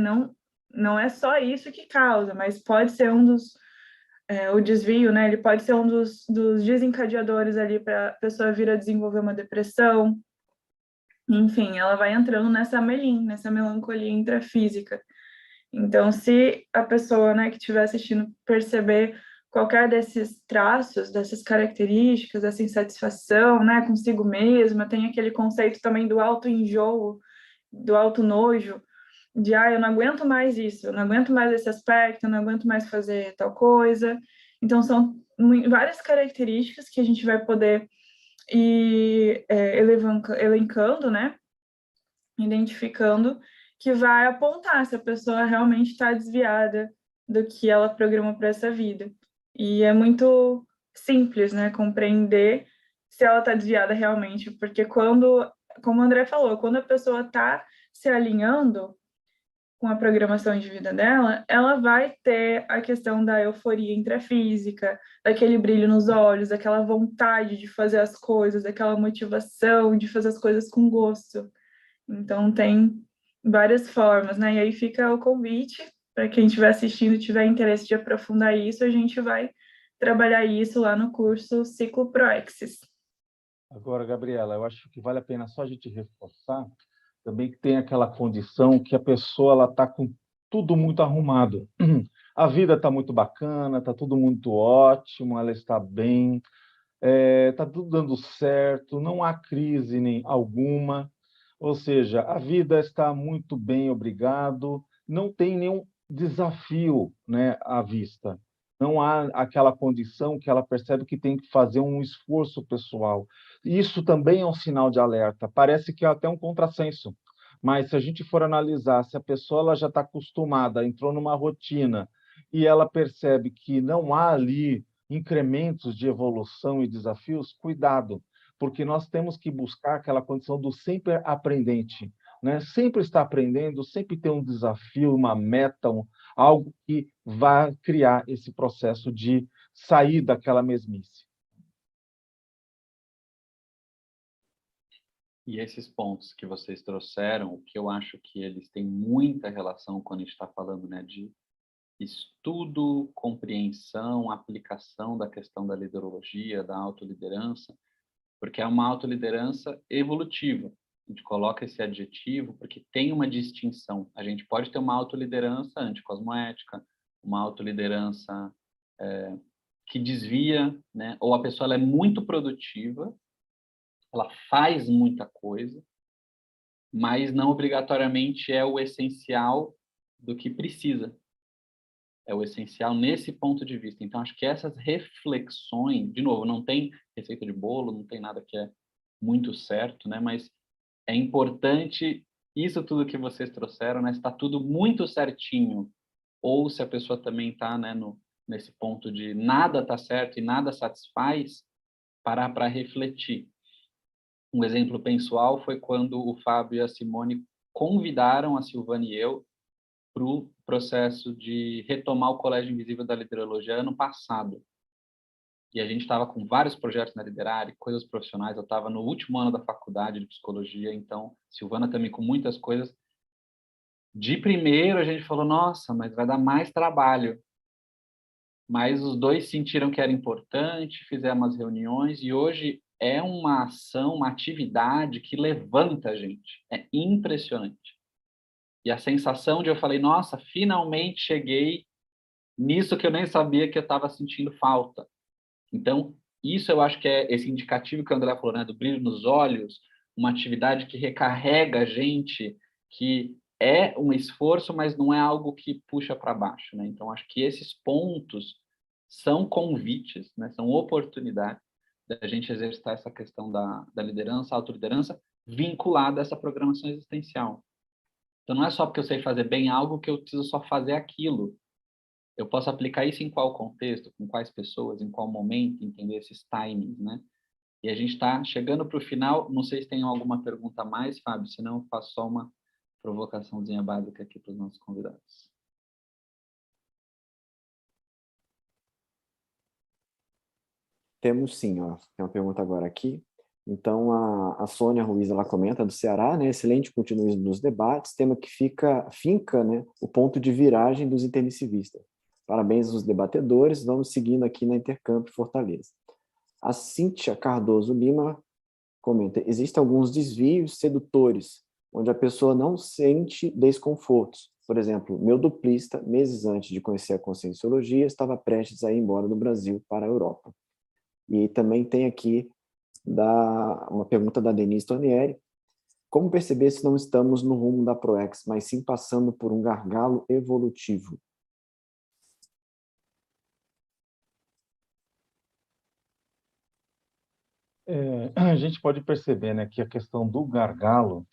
não é só isso que causa, mas pode ser o desvio, né, ele pode ser um dos desencadeadores ali para a pessoa vir a desenvolver uma depressão. Enfim, ela vai entrando nessa melancolia intrafísica. Então, se a pessoa, né, que estiver assistindo perceber qualquer desses traços, dessas características, dessa insatisfação, né, consigo mesma, tem aquele conceito também do autoenjoo, do autonojo, de, eu não aguento mais isso, eu não aguento mais esse aspecto, eu não aguento mais fazer tal coisa. Então, são várias características que a gente vai poder ir elencando, né? Identificando, que vai apontar se a pessoa realmente está desviada do que ela programou para essa vida. E é muito simples, né? Compreender se ela está desviada realmente, porque como o André falou, quando a pessoa está se alinhando com a programação de vida dela, ela vai ter a questão da euforia intrafísica, daquele brilho nos olhos, daquela vontade de fazer as coisas, daquela motivação de fazer as coisas com gosto. Então, tem várias formas, né? E aí fica o convite para quem estiver assistindo e tiver interesse de aprofundar isso, a gente vai trabalhar isso lá no curso Ciclo Proexis. Agora, Gabriela, eu acho que vale a pena só a gente reforçar também que tem aquela condição que a pessoa ela está com tudo muito arrumado. A vida está muito bacana, está tudo muito ótimo, ela está bem, está tudo dando certo, não há crise nem alguma, ou seja, a vida está muito bem, obrigado, não tem nenhum desafio, né, à vista. Não há aquela condição que ela percebe que tem que fazer um esforço pessoal. Isso também é um sinal de alerta. Parece que é até um contrassenso, mas se a gente for analisar, se a pessoa ela já está acostumada, entrou numa rotina e ela percebe que não há ali incrementos de evolução e desafios, cuidado, porque nós temos que buscar aquela condição do sempre aprendente, né? Sempre estar aprendendo, sempre ter um desafio, uma meta, algo que vá criar esse processo de sair daquela mesmice. E esses pontos que vocês trouxeram, que eu acho que eles têm muita relação quando a gente está falando, né, de estudo, compreensão, aplicação da questão da liderologia, da autoliderança, porque é uma autoliderança evolutiva. A gente coloca esse adjetivo porque tem uma distinção. A gente pode ter uma autoliderança anticosmoética, uma autoliderança que desvia, né? Ou a pessoa ela é muito produtiva, ela faz muita coisa, mas não obrigatoriamente é o essencial do que precisa. É o essencial nesse ponto de vista. Então, acho que essas reflexões, de novo, não tem receita de bolo, não tem nada que é muito certo, né? Mas é importante isso tudo que vocês trouxeram, né? Está tudo muito certinho. Ou se a pessoa também está, né, nesse ponto de nada está certo e nada satisfaz, parar para refletir. Um exemplo pessoal foi quando o Fábio e a Simone convidaram a Silvana e eu para o processo de retomar o Colégio Invisível da Liderologia ano passado. E a gente estava com vários projetos na Liderare, coisas profissionais. Eu estava no último ano da faculdade de psicologia, então Silvana também com muitas coisas. De primeiro a gente falou, nossa, mas vai dar mais trabalho. Mas os dois sentiram que era importante, fizeram umas reuniões e hoje é uma ação, uma atividade que levanta a gente. É impressionante. E a sensação de eu falei, nossa, finalmente cheguei nisso que eu nem sabia que eu estava sentindo falta. Então, isso eu acho que é esse indicativo que o André falou, né, do brilho nos olhos, uma atividade que recarrega a gente, que é um esforço, mas não é algo que puxa para baixo, né? Então, acho que esses pontos são convites, né, são oportunidades da gente exercitar essa questão da liderança, autoliderança, vinculada a essa programação existencial. Então, não é só porque eu sei fazer bem algo que eu preciso só fazer aquilo. Eu posso aplicar isso em qual contexto, com quais pessoas, em qual momento, entender esses timings, né? E a gente está chegando para o final. Não sei se tem alguma pergunta a mais, Fábio, senão eu faço só uma provocaçãozinha básica aqui para os nossos convidados. Temos sim, ó. Tem uma pergunta agora aqui. Então, a Sônia Ruiz, ela comenta do Ceará, né? Excelente continuismo nos debates, tema que finca, né, o ponto de viragem dos intermissivistas. Parabéns aos debatedores, vamos seguindo aqui na Intercamp Fortaleza. A Cíntia Cardoso Lima comenta, existem alguns desvios sedutores, onde a pessoa não sente desconfortos. Por exemplo, meu duplista, meses antes de conhecer a Conscienciologia, estava prestes a ir embora do Brasil para a Europa. E também tem aqui uma pergunta da Denise Tornieri. Como perceber se não estamos no rumo da ProEx, mas sim passando por um gargalo evolutivo? A gente pode perceber, né, que a questão do gargalo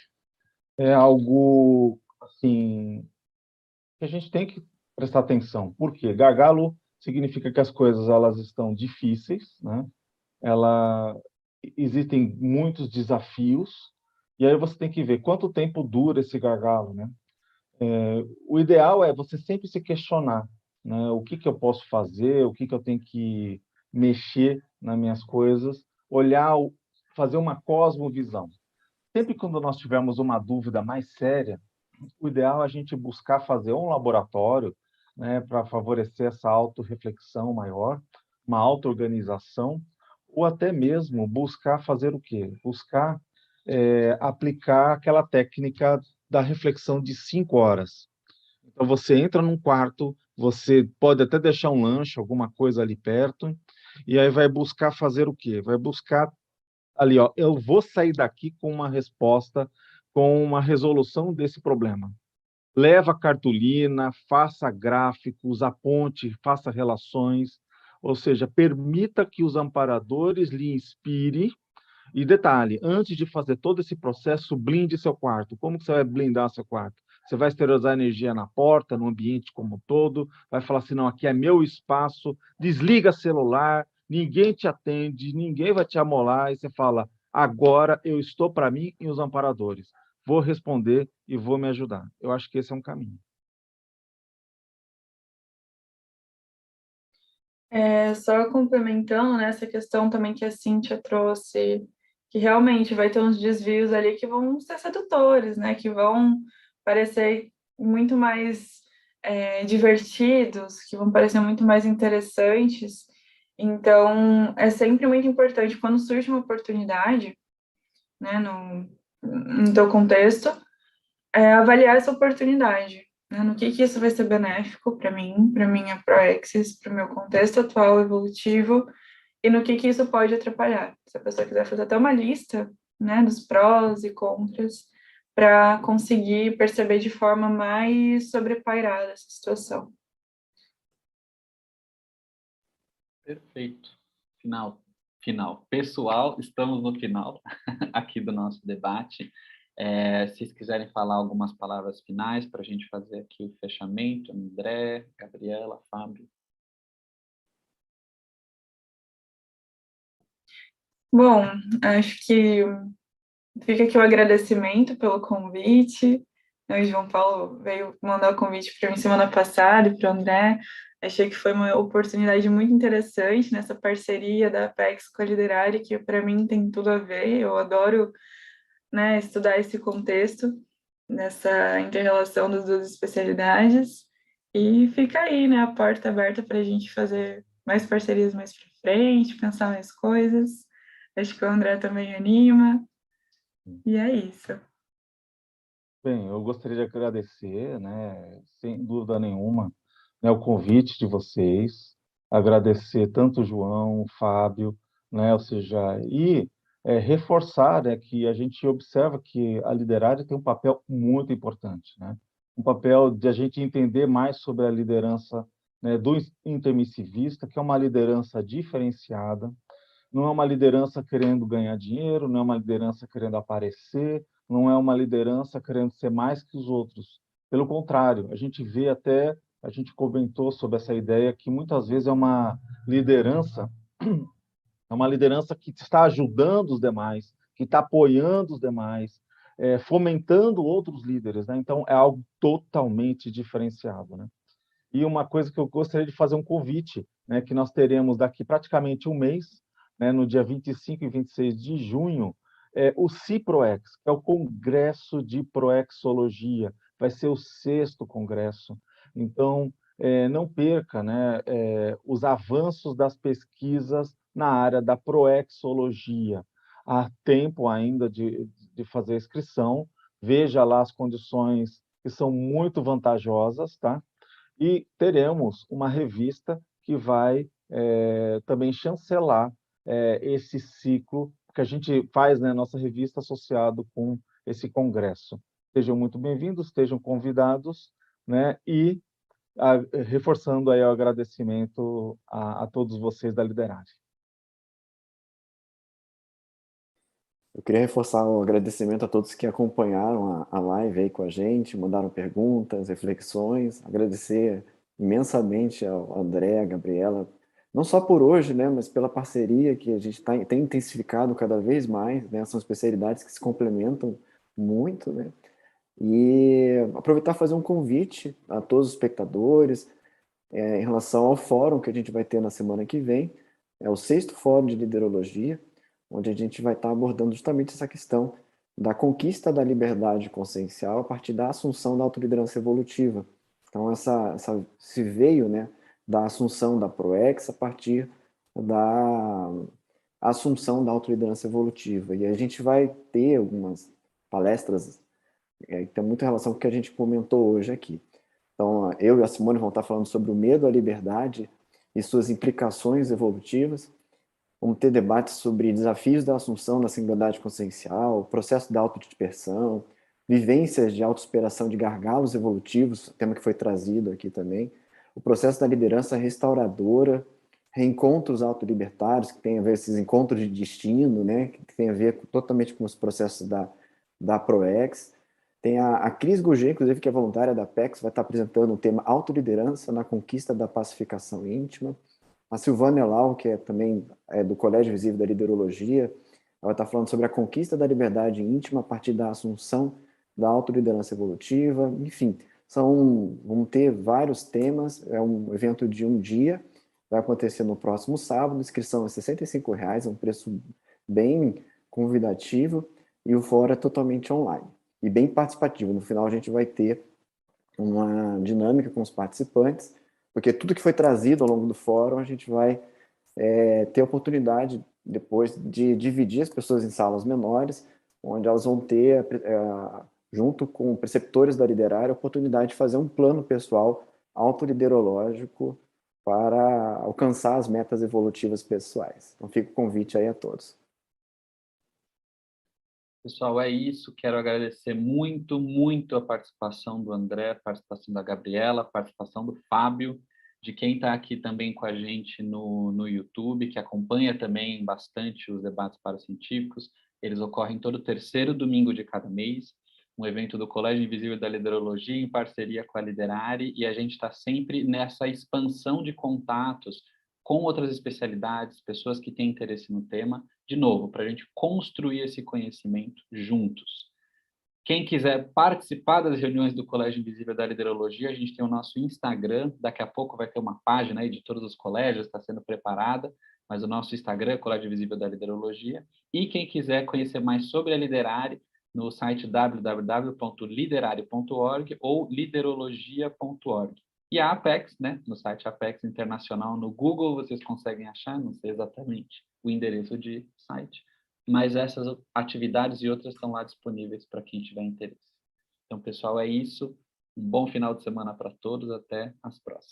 é algo assim que a gente tem que prestar atenção. Por quê? Gargalo significa que as coisas elas estão difíceis, né? Existem muitos desafios e aí você tem que ver quanto tempo dura esse gargalo, né? O ideal é você sempre se questionar, né? O que eu posso fazer, o que eu tenho que mexer nas minhas coisas, olhar, fazer uma cosmovisão. Sempre quando nós tivermos uma dúvida mais séria, o ideal é a gente buscar fazer um laboratório, né, para favorecer essa autorreflexão maior, uma auto-organização, ou até mesmo buscar fazer o quê? Buscar aplicar aquela técnica da reflexão de 5 horas. Então, você entra num quarto, você pode até deixar um lanche, alguma coisa ali perto, e aí vai buscar fazer o quê? Vai buscar ali, ó, eu vou sair daqui com uma resposta, com uma resolução desse problema. Leva cartolina, faça gráficos, aponte, faça relações, ou seja, permita que os amparadores lhe inspirem. E detalhe, antes de fazer todo esse processo, blinde seu quarto. Como que você vai blindar seu quarto? Você vai esterilizar energia na porta, no ambiente como um todo, vai falar assim, não, aqui é meu espaço, desliga celular, ninguém te atende, ninguém vai te amolar, e você fala, agora eu estou para mim e os amparadores. Vou responder e vou me ajudar. Eu acho que esse é um caminho. Só complementando, né, essa questão também que a Cíntia trouxe, que realmente vai ter uns desvios ali que vão ser sedutores, né, que vão parecer muito mais divertidos, que vão parecer muito mais interessantes. Então, é sempre muito importante, quando surge uma oportunidade, né, no teu contexto, avaliar essa oportunidade, né, no que isso vai ser benéfico para mim, para minha Proexis, para o meu contexto atual evolutivo, e no que isso pode atrapalhar. Se a pessoa quiser fazer até uma lista, né, dos prós e contras, para conseguir perceber de forma mais sobrepairada essa situação. Perfeito. Final. Pessoal, estamos no final aqui do nosso debate. Se vocês quiserem falar algumas palavras finais para a gente fazer aqui o fechamento, André, Gabriela, Fábio. Bom, acho que fica aqui o agradecimento pelo convite. O João Paulo veio mandar o convite para mim semana passada e para o André. Achei que foi uma oportunidade muito interessante nessa parceria da Apex com a Liderare, que para mim tem tudo a ver. Eu adoro, né, estudar esse contexto, nessa inter-relação das duas especialidades. E fica aí, né, a porta aberta para a gente fazer mais parcerias mais para frente, pensar mais coisas. Acho que o André também anima. E é isso. Bem, eu gostaria de agradecer, né, sem dúvida nenhuma, né, o convite de vocês, agradecer tanto o João, o Fábio, né, ou seja, e reforçar, né, que a gente observa que a liderança tem um papel muito importante, né, um papel de a gente entender mais sobre a liderança, né, do intermissivista, que é uma liderança diferenciada, não é uma liderança querendo ganhar dinheiro, não é uma liderança querendo aparecer, não é uma liderança querendo ser mais que os outros. Pelo contrário, a gente comentou sobre essa ideia que muitas vezes liderança, é uma liderança que está ajudando os demais, que está apoiando os demais, fomentando outros líderes, né? Então, é algo totalmente diferenciado, né? E uma coisa que eu gostaria de fazer um convite, né, que nós teremos daqui praticamente um mês, né, no dia 25 e 26 de junho, o CIPROEX, que é o Congresso de Proexologia, vai ser o 6º congresso. Então, não perca, né, os avanços das pesquisas na área da proexologia. Há tempo ainda de fazer a inscrição, veja lá as condições que são muito vantajosas, tá? E teremos uma revista que vai também chancelar esse ciclo, que a gente faz, né, nossa revista associado com esse congresso. Sejam muito bem-vindos, estejam convidados, né, e reforçando aí o agradecimento a todos vocês da Liderare. Eu queria reforçar o agradecimento a todos que acompanharam a live aí com a gente, mandaram perguntas, reflexões, agradecer imensamente ao André, a Gabriela, não só por hoje, né, mas pela parceria que a gente tem intensificado cada vez mais, né, são especialidades que se complementam muito, né, e aproveitar e fazer um convite a todos os espectadores em relação ao fórum que a gente vai ter na semana que vem, é o 6º Fórum de Liderologia, onde a gente vai estar abordando justamente essa questão da conquista da liberdade consciencial a partir da assunção da autoliderança evolutiva. Então, se veio, né, da assunção da ProEx a partir da assunção da autoliderança evolutiva. E a gente vai ter algumas palestras que tem muita relação com o que a gente comentou hoje aqui. Então, eu e a Simone vão estar falando sobre o medo à liberdade e suas implicações evolutivas. Vamos ter debates sobre desafios da assunção da singularidade consciencial, o processo da autodispersão, vivências de autossuperação de gargalos evolutivos, tema que foi trazido aqui também, o processo da liderança restauradora, reencontros autolibertários, que tem a ver com esses encontros de destino, né, que tem a ver totalmente com os processos da ProEx. Tem a Cris Gouget, inclusive, que é voluntária da PEX, vai estar apresentando o tema autoliderança na conquista da pacificação íntima. A Silvana Elau, que também é do Colégio Visível da Liderologia, ela vai estar falando sobre a conquista da liberdade íntima a partir da assunção da autoliderança evolutiva. Enfim, vão ter vários temas, é um evento de um dia, vai acontecer no próximo sábado, a inscrição é R$ 65,00, é um preço bem convidativo, e o fórum é totalmente online e bem participativo. No final, a gente vai ter uma dinâmica com os participantes, porque tudo que foi trazido ao longo do fórum, a gente vai ter a oportunidade, depois, de dividir as pessoas em salas menores, onde elas vão ter, junto com preceptores da Liderar, a oportunidade de fazer um plano pessoal autoliderológico para alcançar as metas evolutivas pessoais. Então, fica o convite aí a todos. Pessoal, é isso. Quero agradecer muito, muito a participação do André, a participação da Gabriela, a participação do Fábio, de quem está aqui também com a gente no YouTube, que acompanha também bastante os debates paracientíficos. Eles ocorrem todo terceiro domingo de cada mês, um evento do Colégio Invisível da Liderologia em parceria com a Liderare, e a gente está sempre nessa expansão de contatos com outras especialidades, pessoas que têm interesse no tema, de novo, para a gente construir esse conhecimento juntos. Quem quiser participar das reuniões do Colégio Invisível da Liderologia, a gente tem o nosso Instagram, daqui a pouco vai ter uma página aí de todos os colégios, está sendo preparada, mas o nosso Instagram é Colégio Invisível da Liderologia. E quem quiser conhecer mais sobre a Liderare, no site www.liderare.org ou liderologia.org. E a Apex, né, no site Apex Internacional, no Google, vocês conseguem achar, não sei exatamente o endereço de site, mas essas atividades e outras estão lá disponíveis para quem tiver interesse. Então, pessoal, é isso. Um bom final de semana para todos. Até as próximas.